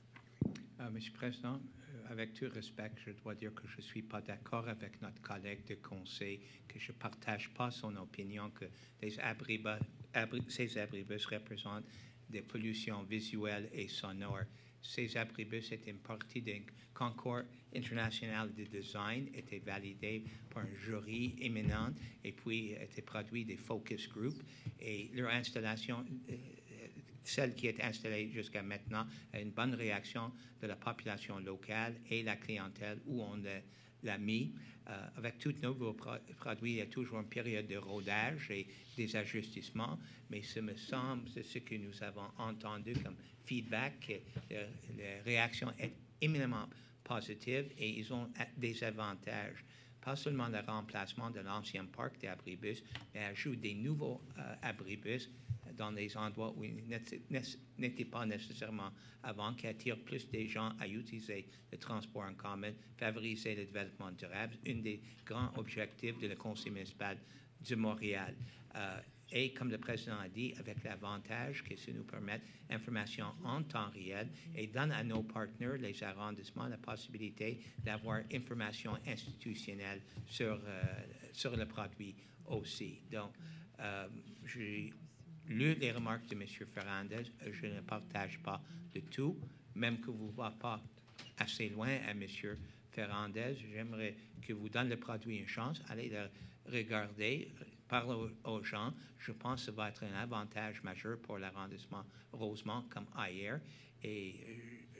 [SPEAKER 6] Monsieur le Président, avec tout respect, je dois dire que je ne suis pas d'accord avec notre collègue de conseil, que je ne partage pas son opinion que ces abribus représentent des pollutions visuelles et sonores. Ces abribus étaient une partie d'un concours international de design, étaient validés par un jury éminent et puis étaient produits des focus groups. Et leur installation, celle qui est installée jusqu'à maintenant, a une bonne réaction de la population locale et la clientèle où on l'a mis. Avec tout nouveau produit, il y a toujours une période de rodage et des ajustements, mais ce me semble, c'est ce que nous avons entendu comme feedback, la réaction est éminemment positive et ils ont des avantages. Pas seulement le remplacement de l'ancien parc des abribus, mais ajoute des nouveaux abribus dans les endroits où ils n'étaient pas nécessairement avant, qui attirent plus des gens à utiliser le transport en commun, favoriser le développement durable, un des grands objectifs de la Conseil municipal de Montréal. Et comme le président a dit, avec l'avantage que ça nous permet information en temps réel et donne à nos partenaires, les arrondissements, la possibilité d'avoir information institutionnelle sur le produit aussi. Donc, j'ai lu les remarques de M. Ferrandez, je ne partage pas de tout, même que vous ne voyez pas assez loin à M. Ferrandez. J'aimerais que vous donniez le produit une chance, allez le regarder, parlez aux gens. Je pense que ça va être un avantage majeur pour l'arrondissement Rosemont comme ailleurs. Et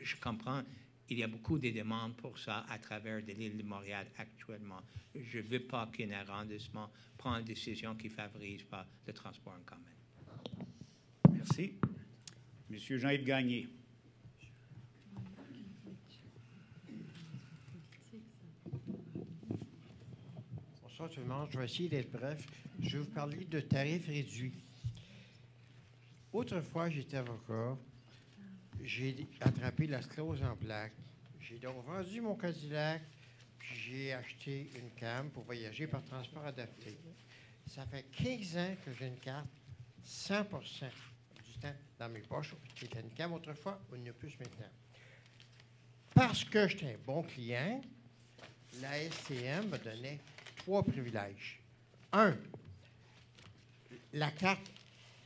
[SPEAKER 6] je comprends, il y a beaucoup de demandes pour ça à travers de l'île de Montréal actuellement. Je ne veux pas qu'un arrondissement prenne une décision qui ne favorise pas le transport en commun.
[SPEAKER 8] Merci. Monsieur Jean-Yves Gagné.
[SPEAKER 3] Bonsoir tout le monde. Je vais essayer d'être bref. Je vais vous parler de tarifs réduits. Autrefois, j'étais avocat. J'ai attrapé la sclérose en plaques. J'ai donc vendu mon Cadillac, puis j'ai acheté une cam pour voyager par transport adapté. Ça fait 15 ans que j'ai une carte 100% du temps dans mes poches. C'était une cam autrefois, on n'y a plus maintenant. Parce que j'étais un bon client, la STM me donnait 3 privilèges. 1, la carte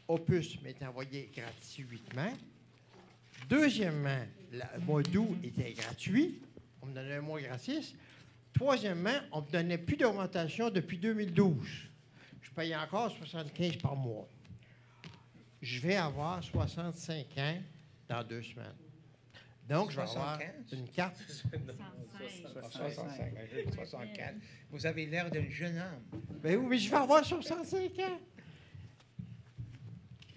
[SPEAKER 3] Opus m'est envoyée gratuitement. Deuxièmement, le mois d'août était gratuit. On me donnait un mois gratis. Troisièmement, on ne me donnait plus d'augmentation depuis 2012. Je payais encore 75 par mois. Je vais avoir 65 ans dans 2 semaines. Donc, je vais avoir une carte.
[SPEAKER 6] 65. Vous avez l'air d'un jeune homme.
[SPEAKER 3] Ben oui, mais je vais avoir 65 ans.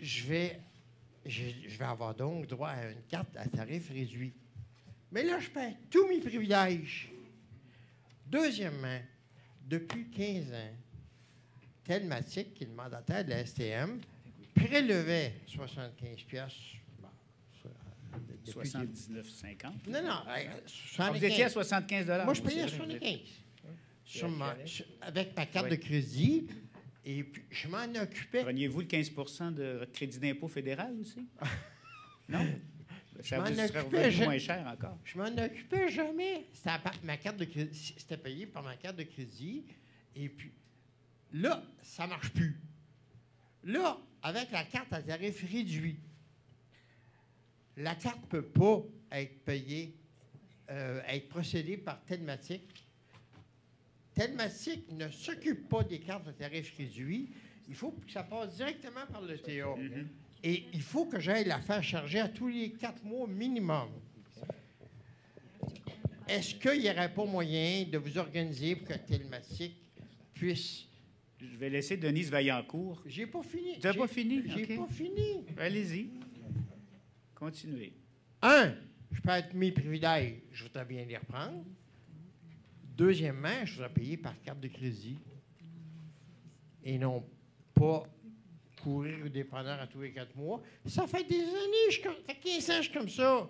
[SPEAKER 3] Je vais avoir donc droit à une carte à tarif réduit. Mais là, je perds tous mes privilèges. Deuxièmement, depuis 15 ans, Telmatic, qui est le mandataire de la STM, prélevait 75 piastres.
[SPEAKER 8] 79,50.
[SPEAKER 3] Non, non. 75.
[SPEAKER 8] Vous étiez à 75 $.
[SPEAKER 3] Moi, je payais à 75. Avec ma carte de crédit. Et puis, je m'en occupais.
[SPEAKER 8] Preniez-vous le 15 % de crédit d'impôt fédéral aussi? Non? Ça vous serait revenu moins cher encore.
[SPEAKER 3] Je m'en occupais jamais. Ma carte de crédit, c'était payé par ma carte de crédit. Et puis, là, ça ne marche plus. Là, avec la carte à tarif réduit, la carte ne peut pas être payée, être procédée par Telmatic. Telmatic ne s'occupe pas des cartes à tarif réduit. Il faut que ça passe directement par le TA. Et il faut que j'aille la faire charger à tous les 4 mois minimum. Est-ce qu'il n'y aurait pas moyen de vous organiser pour que Telmatic puisse...
[SPEAKER 8] Je vais laisser Denise Vaillancourt.
[SPEAKER 3] J'ai pas fini.
[SPEAKER 8] Tu n'as pas fini?
[SPEAKER 3] J'ai pas fini.
[SPEAKER 8] Allez-y. Continuez.
[SPEAKER 3] Je perds mes privilèges. Je voudrais bien les reprendre. Deuxièmement, je voudrais payer par carte de crédit et non pas courir au dépanneur à tous les 4 mois. Ça fait des années, ça fait 15 ans que je suis comme ça.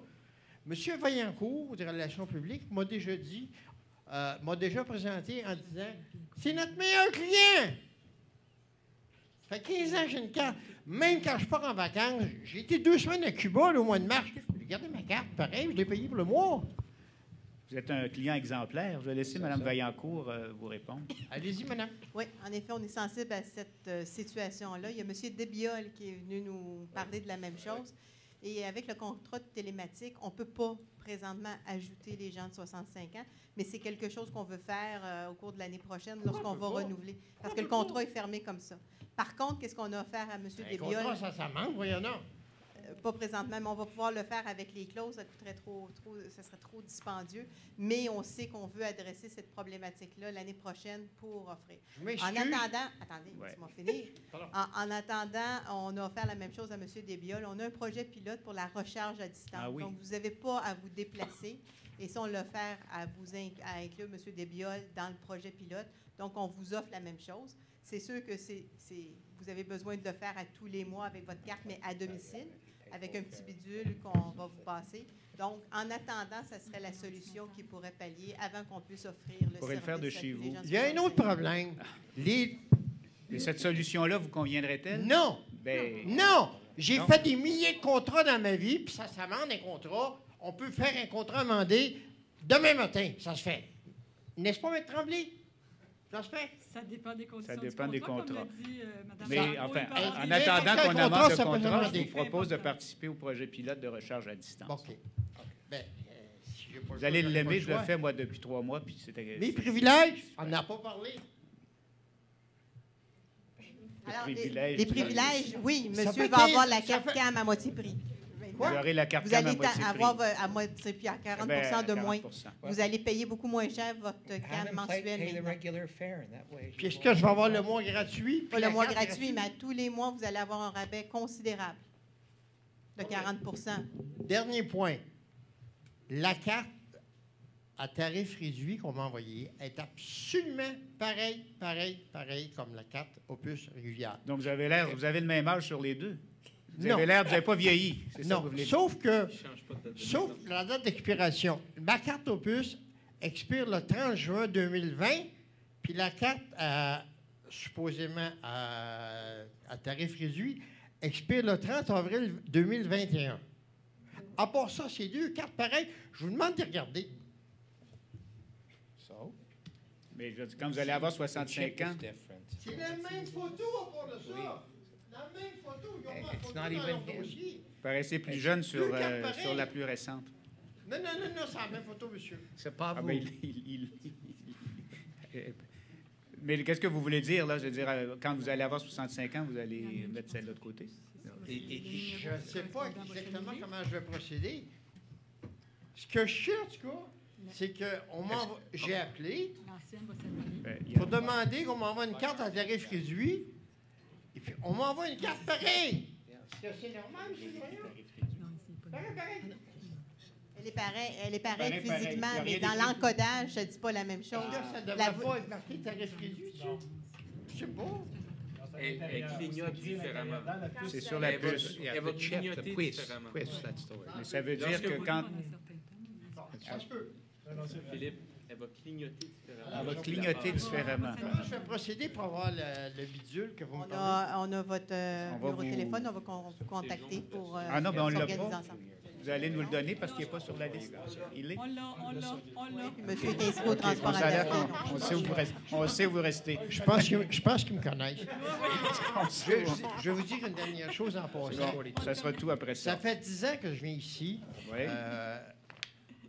[SPEAKER 3] Monsieur Vaillancourt, des Relations publiques, m'a déjà dit, m'a déjà présenté en disant « C'est notre meilleur client! » Ça fait 15 ans que j'ai une carte. Même quand je pars en vacances, j'ai été 2 semaines à Cuba là, au mois de mars. J'ai gardé ma carte, pareil, je l'ai payée pour le mois.
[SPEAKER 8] Vous êtes un client exemplaire. Je vais laisser Mme Vaillancourt vous répondre.
[SPEAKER 3] Allez-y, madame.
[SPEAKER 18] Oui, en effet, on est sensible à cette situation-là. Il y a M. Desbiol qui est venu nous parler de la même chose. Et avec le contrat de télématique, on ne peut pas présentement ajouter les gens de 65 ans, mais c'est quelque chose qu'on veut faire au cours de l'année prochaine lorsqu'on va renouveler. Parce que le contrat est fermé comme ça. Par contre, qu'est-ce qu'on a offert à M. Desbiol?
[SPEAKER 3] Le contrat, ça manque, voyons donc.
[SPEAKER 18] Pas présentement, mais on va pouvoir le faire avec les clauses. Ça coûterait ça serait trop dispendieux. Mais on sait qu'on veut adresser cette problématique-là l'année prochaine pour offrir. En attendant, attendez, laissez-moi finir. En attendant, on a offert la même chose à M. Desbiol. On a un projet pilote pour la recharge à distance.
[SPEAKER 8] Ah oui.
[SPEAKER 18] Donc, vous n'avez pas à vous déplacer. Et ça, on l'a fait à inclure M. Desbiol dans le projet pilote. Donc, on vous offre la même chose. C'est sûr que vous avez besoin de le faire à tous les mois avec votre carte, mais à domicile, avec un petit bidule qu'on va vous passer. Donc, en attendant, ça serait la solution qui pourrait pallier avant qu'on puisse offrir le service.
[SPEAKER 8] Le faire de chez vous.
[SPEAKER 3] Il y a un autre problème.
[SPEAKER 8] Et cette solution-là vous conviendrait-elle?
[SPEAKER 3] Non. Non. J'ai fait des milliers de contrats dans ma vie, puis ça s'amende un contrat. On peut faire un contrat amendé demain matin. Ça se fait. N'est-ce pas, M. Tremblay? Ça se fait?
[SPEAKER 19] Ça dépend des conditions.
[SPEAKER 8] Ça dépend des contrats.
[SPEAKER 19] Comme l'a dit, Mme
[SPEAKER 8] Mais enfin,
[SPEAKER 19] Sarko,
[SPEAKER 8] en attendant qu'on amende le contrat, je
[SPEAKER 3] des
[SPEAKER 8] vous propose de participer au projet pilote de recharge à distance.
[SPEAKER 3] OK. Ben, si j'ai pas
[SPEAKER 8] Vous allez l'aimer, je le fais, moi, depuis 3 mois. Puis
[SPEAKER 3] mes privilèges, on n'en a pas parlé.
[SPEAKER 18] Alors, les privilèges, oui, monsieur va avoir la carte CAM à moitié prix.
[SPEAKER 8] Vous aurez la carte
[SPEAKER 18] vous
[SPEAKER 8] CAM
[SPEAKER 18] allez
[SPEAKER 8] à moitié prix.
[SPEAKER 18] avoir à moitié prix, à 40 de moins.
[SPEAKER 8] 40%.
[SPEAKER 18] Vous allez payer beaucoup moins cher votre CAM mensuel.
[SPEAKER 3] Puis est-ce que je vais avoir le mois gratuit?
[SPEAKER 18] Pas le mois gratuit, mais à tous les mois, vous allez avoir un rabais considérable de 40
[SPEAKER 3] Dernier point. La carte à tarif réduit qu'on m'a envoyée est absolument pareil comme la carte Opus régulière.
[SPEAKER 8] Donc, vous avez le même âge sur les deux? Vous avez pas vieilli.
[SPEAKER 3] Non, sauf la date d'expiration. Ma carte Opus expire le 30 juin 2020, puis la carte, supposément à tarif réduit, expire le 30 avril 2021. À part ça, c'est 2 cartes pareilles. Je vous demande de regarder.
[SPEAKER 8] Mais je dis, quand vous allez avoir 65 ans...
[SPEAKER 3] C'est la même photo à part de ça. La même photo. Ils ont pas photo dans leur dossier.
[SPEAKER 8] Vous paraissez plus jeune sur la plus récente.
[SPEAKER 3] Non, c'est la même photo, monsieur.
[SPEAKER 8] C'est pas vous. Mais qu'est-ce que vous voulez dire, là? Je veux dire, quand vous allez avoir 65 ans, vous allez mettre celle de l'autre côté?
[SPEAKER 3] Je ne sais pas exactement comment je vais procéder. Ce que je sais, en tout cas, c'est que j'ai appelé pour demander qu'on m'envoie une carte à tarif réduit, et puis on m'envoie une carte pareille. Est-ce que c'est normal, M. Pareil.
[SPEAKER 18] Elle est pareille physiquement, mais dans l'encodage, ça ne dit pas la même chose.
[SPEAKER 3] Ça ne devrait pas être marqué tarif réduit, ça? Je sais pas.
[SPEAKER 1] l'intérieur.
[SPEAKER 2] Elle clignote
[SPEAKER 1] Parce que
[SPEAKER 2] différemment.
[SPEAKER 1] dans la puce,
[SPEAKER 6] C'est sur la puce.
[SPEAKER 2] Elle va clignoter différemment.
[SPEAKER 8] Mais ça veut dire que quand...
[SPEAKER 3] Ça se peut.
[SPEAKER 2] Philippe, elle va clignoter différemment.
[SPEAKER 8] Elle va clignoter différemment.
[SPEAKER 3] Comment je vais procéder pour avoir le bidule que vous me parlez?
[SPEAKER 18] On a votre numéro de téléphone, on va vous contacter pour
[SPEAKER 8] Ah non, mais on l'a
[SPEAKER 18] s'organiser
[SPEAKER 8] pas.
[SPEAKER 18] ensemble.
[SPEAKER 8] Vous allez nous le donner parce qu'il n'est pas sur la liste. Il est.
[SPEAKER 19] On l'a.
[SPEAKER 18] Monsieur est inscrit au transport
[SPEAKER 8] Ça a l'air
[SPEAKER 18] adapté.
[SPEAKER 8] on sait où vous restez.
[SPEAKER 3] Je pense qu'ils me connaissent. Je vais vous dire une dernière chose en passant.
[SPEAKER 8] Ça sera tout après ça.
[SPEAKER 3] Ça fait 10 ans que je viens ici,
[SPEAKER 8] Oui.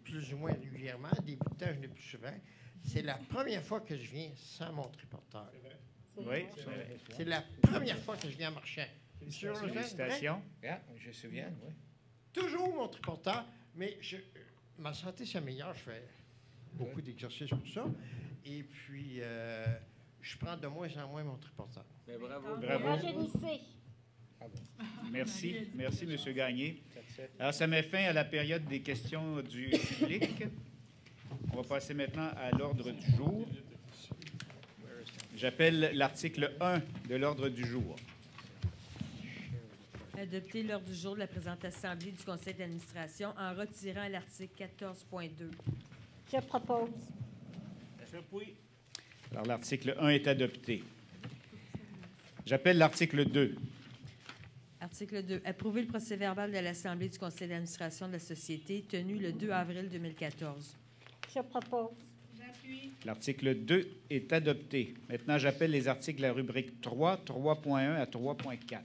[SPEAKER 3] plus ou moins régulièrement. Des bouts de temps, je venais plus souvent. C'est la première fois que je viens sans mon triporteur.
[SPEAKER 8] Oui.
[SPEAKER 3] C'est la première fois que je viens en marchant.
[SPEAKER 8] Félicitations.
[SPEAKER 6] Je me souviens, oui.
[SPEAKER 3] Toujours mon triporteur, mais ma santé s'améliore. Je fais beaucoup d'exercices pour ça. Et puis, je prends de moins en moins mon triporteur.
[SPEAKER 2] Ben, bravo.
[SPEAKER 8] Merci. Merci, M. Gagné. Alors, ça met fin à la période des questions du public. On va passer maintenant à l'ordre du jour. J'appelle l'article 1 de l'ordre du jour.
[SPEAKER 19] Adopter l'ordre du jour de la présente Assemblée du Conseil d'administration en retirant l'article 14.2.
[SPEAKER 20] Je propose.
[SPEAKER 8] Alors, l'article 1 est adopté. J'appelle l'article 2.
[SPEAKER 19] Article 2. Approuver le procès-verbal de l'Assemblée du Conseil d'administration de la Société tenu le 2 avril 2014.
[SPEAKER 20] Je propose.
[SPEAKER 8] L'article 2 est adopté. Maintenant, j'appelle les articles de la rubrique 3, 3.1 à 3.4.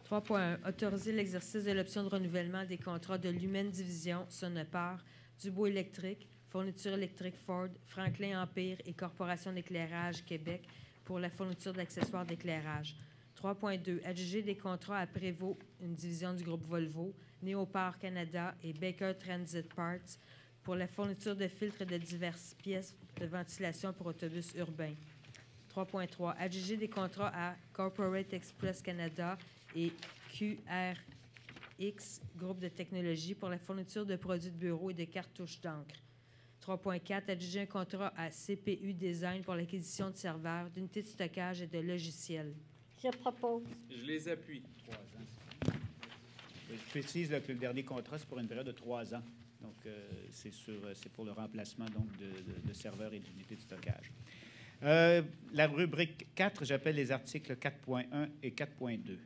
[SPEAKER 19] 3.1. Autoriser l'exercice de l'option de renouvellement des contrats de l'Humaine Division, Sonepar, Dubois Électrique, Fourniture électrique Ford, Franklin Empire et Corporation d'éclairage Québec pour la fourniture d'accessoires d'éclairage. 3.2. Adjuger des contrats à Prévost, une division du groupe Volvo, Néopar Canada et Baker Transit Parts pour la fourniture de filtres de diverses pièces de ventilation pour autobus urbains. 3.3. Adjuger des contrats à Corporate Express Canada et QRX, groupe de technologie, pour la fourniture de produits de bureau et de cartouches d'encre. 3.4. Adjuger un contrat à CPU Design pour l'acquisition de serveurs, d'unités de stockage et de logiciels.
[SPEAKER 20] Je propose.
[SPEAKER 2] Je les appuie.
[SPEAKER 8] 3 ans. Je précise là, que le dernier contrat, c'est pour une période de 3 ans. Donc, c'est pour le remplacement donc, de serveurs et d'unités de stockage. La rubrique 4, j'appelle les articles 4.1 et 4.2.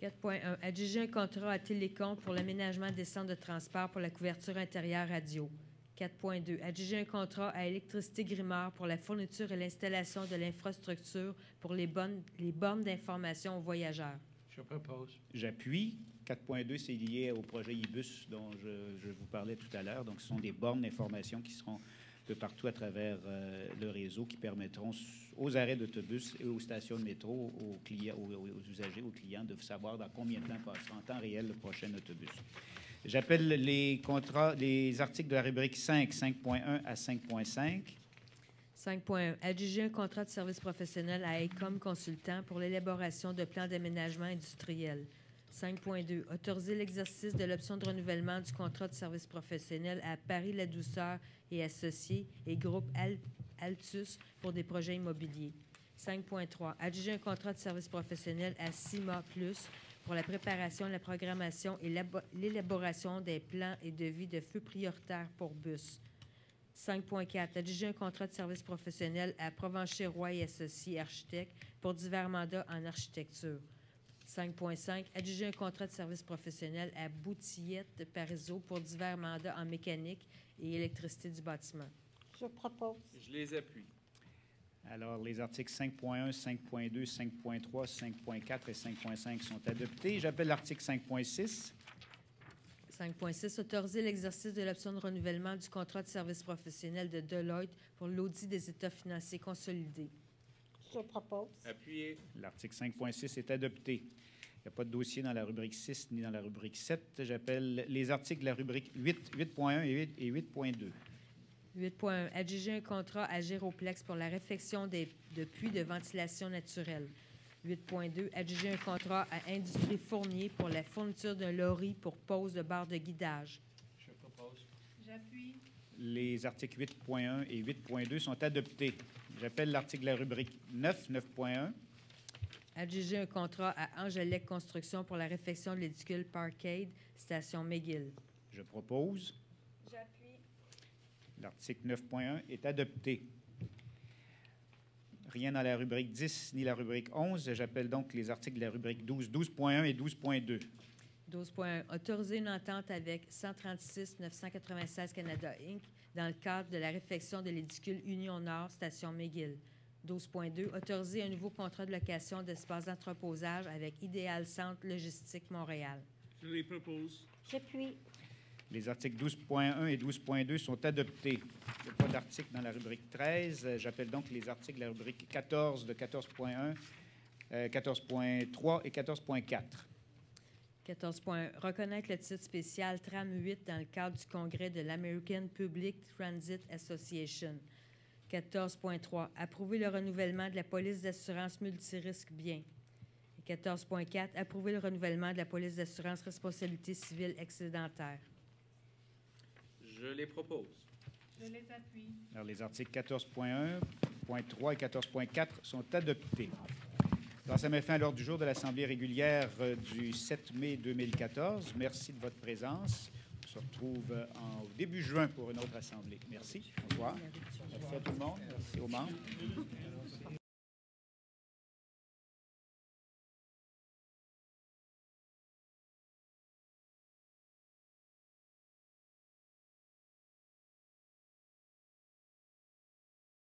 [SPEAKER 19] 4.1. Adjuger un contrat à Télécom pour l'aménagement des centres de transport pour la couverture intérieure radio. 4.2. Adjuger un contrat à Électricité Grimard pour la fourniture et l'installation de l'infrastructure pour les bornes d'information aux voyageurs.
[SPEAKER 6] Je propose.
[SPEAKER 8] J'appuie. 4.2, c'est lié au projet IBUS dont je vous parlais tout à l'heure. Donc, ce sont des bornes d'information qui seront de partout à travers le réseau qui permettront aux arrêts d'autobus et aux stations de métro, aux clients, aux usagers, aux clients, de savoir dans combien de temps passera en temps réel le prochain autobus. J'appelle les articles de la rubrique 5, 5.1 à 5.5.
[SPEAKER 19] 5.1. Adjuger un contrat de service professionnel à ECOM Consultant pour l'élaboration de plans d'aménagement industriel. 5.2. Autoriser l'exercice de l'option de renouvellement du contrat de service professionnel à Paris-La Douceur et Associés et groupe Altus pour des projets immobiliers. 5.3. Adjuger un contrat de service professionnel à CIMA Plus pour la préparation, la programmation et l'élaboration des plans et devis de feux prioritaires pour bus. 5.4. Adjuger un contrat de service professionnel à Provencher-Roy et Associés architectes pour divers mandats en architecture. 5.5. Adjuger un contrat de service professionnel à Boutillette Parizeau pour divers mandats en mécanique et électricité du bâtiment.
[SPEAKER 20] Je propose.
[SPEAKER 2] Je les appuie.
[SPEAKER 8] Alors, les articles 5.1, 5.2, 5.3, 5.4 et 5.5 sont adoptés. J'appelle l'article 5.6.
[SPEAKER 19] 5.6. Autoriser l'exercice de l'option de renouvellement du contrat de service professionnel de Deloitte pour l'audit des états financiers consolidés.
[SPEAKER 20] Je propose.
[SPEAKER 2] Appuyez.
[SPEAKER 8] L'article 5.6 est adopté. Il n'y a pas de dossier dans la rubrique 6 ni dans la rubrique 7. J'appelle les articles de la rubrique 8, 8.1 et 8.2.
[SPEAKER 19] 8.1. Adjuger un contrat à Géroplex pour la réfection de puits de ventilation naturelle. 8.2. Adjuger un contrat à Industrie Fournier pour la fourniture d'un lorry pour pose de barre de guidage.
[SPEAKER 6] Je propose.
[SPEAKER 19] J'appuie.
[SPEAKER 8] Les articles 8.1 et 8.2 sont adoptés. J'appelle l'article de la rubrique 9, 9.1.
[SPEAKER 19] Adjuger un contrat à Angélec Construction pour la réfection de l'édicule Parkade, station McGill.
[SPEAKER 8] Je propose.
[SPEAKER 15] J'appuie.
[SPEAKER 8] L'article 9.1 est adopté. Rien dans la rubrique 10 ni la rubrique 11. J'appelle donc les articles de la rubrique 12, 12.1 et 12.2.
[SPEAKER 19] 12.1. Autoriser une entente avec 136 996 Canada Inc. dans le cadre de la réfection de l'édicule Union Nord, station McGill. 12.2. Autoriser un nouveau contrat de location d'espace d'entreposage avec Idéal Centre Logistique Montréal.
[SPEAKER 21] Je les propose.
[SPEAKER 15] J'appuie.
[SPEAKER 8] Les articles 12.1 et 12.2 sont adoptés. Il n'y a pas d'article dans la rubrique 13. J'appelle donc les articles de la rubrique 14 de 14.1, 14.3 et 14.4.
[SPEAKER 19] 14.1. Reconnaître le titre spécial Tram 8 dans le cadre du congrès de l'American Public Transit Association. 14.3. Approuver le renouvellement de la police d'assurance multirisque bien. 14.4. Approuver le renouvellement de la police d'assurance responsabilité civile excédentaire.
[SPEAKER 2] Je les propose.
[SPEAKER 18] Je les appuie.
[SPEAKER 8] Alors, les articles 14.1, .3 et 14.4 sont adoptés. Alors, ça met fin à l'ordre du jour de l'Assemblée régulière du 7 mai 2014. Merci de votre présence. On se retrouve au début juin pour une autre Assemblée. Merci. Au revoir. Merci à tout le monde. Merci aux membres.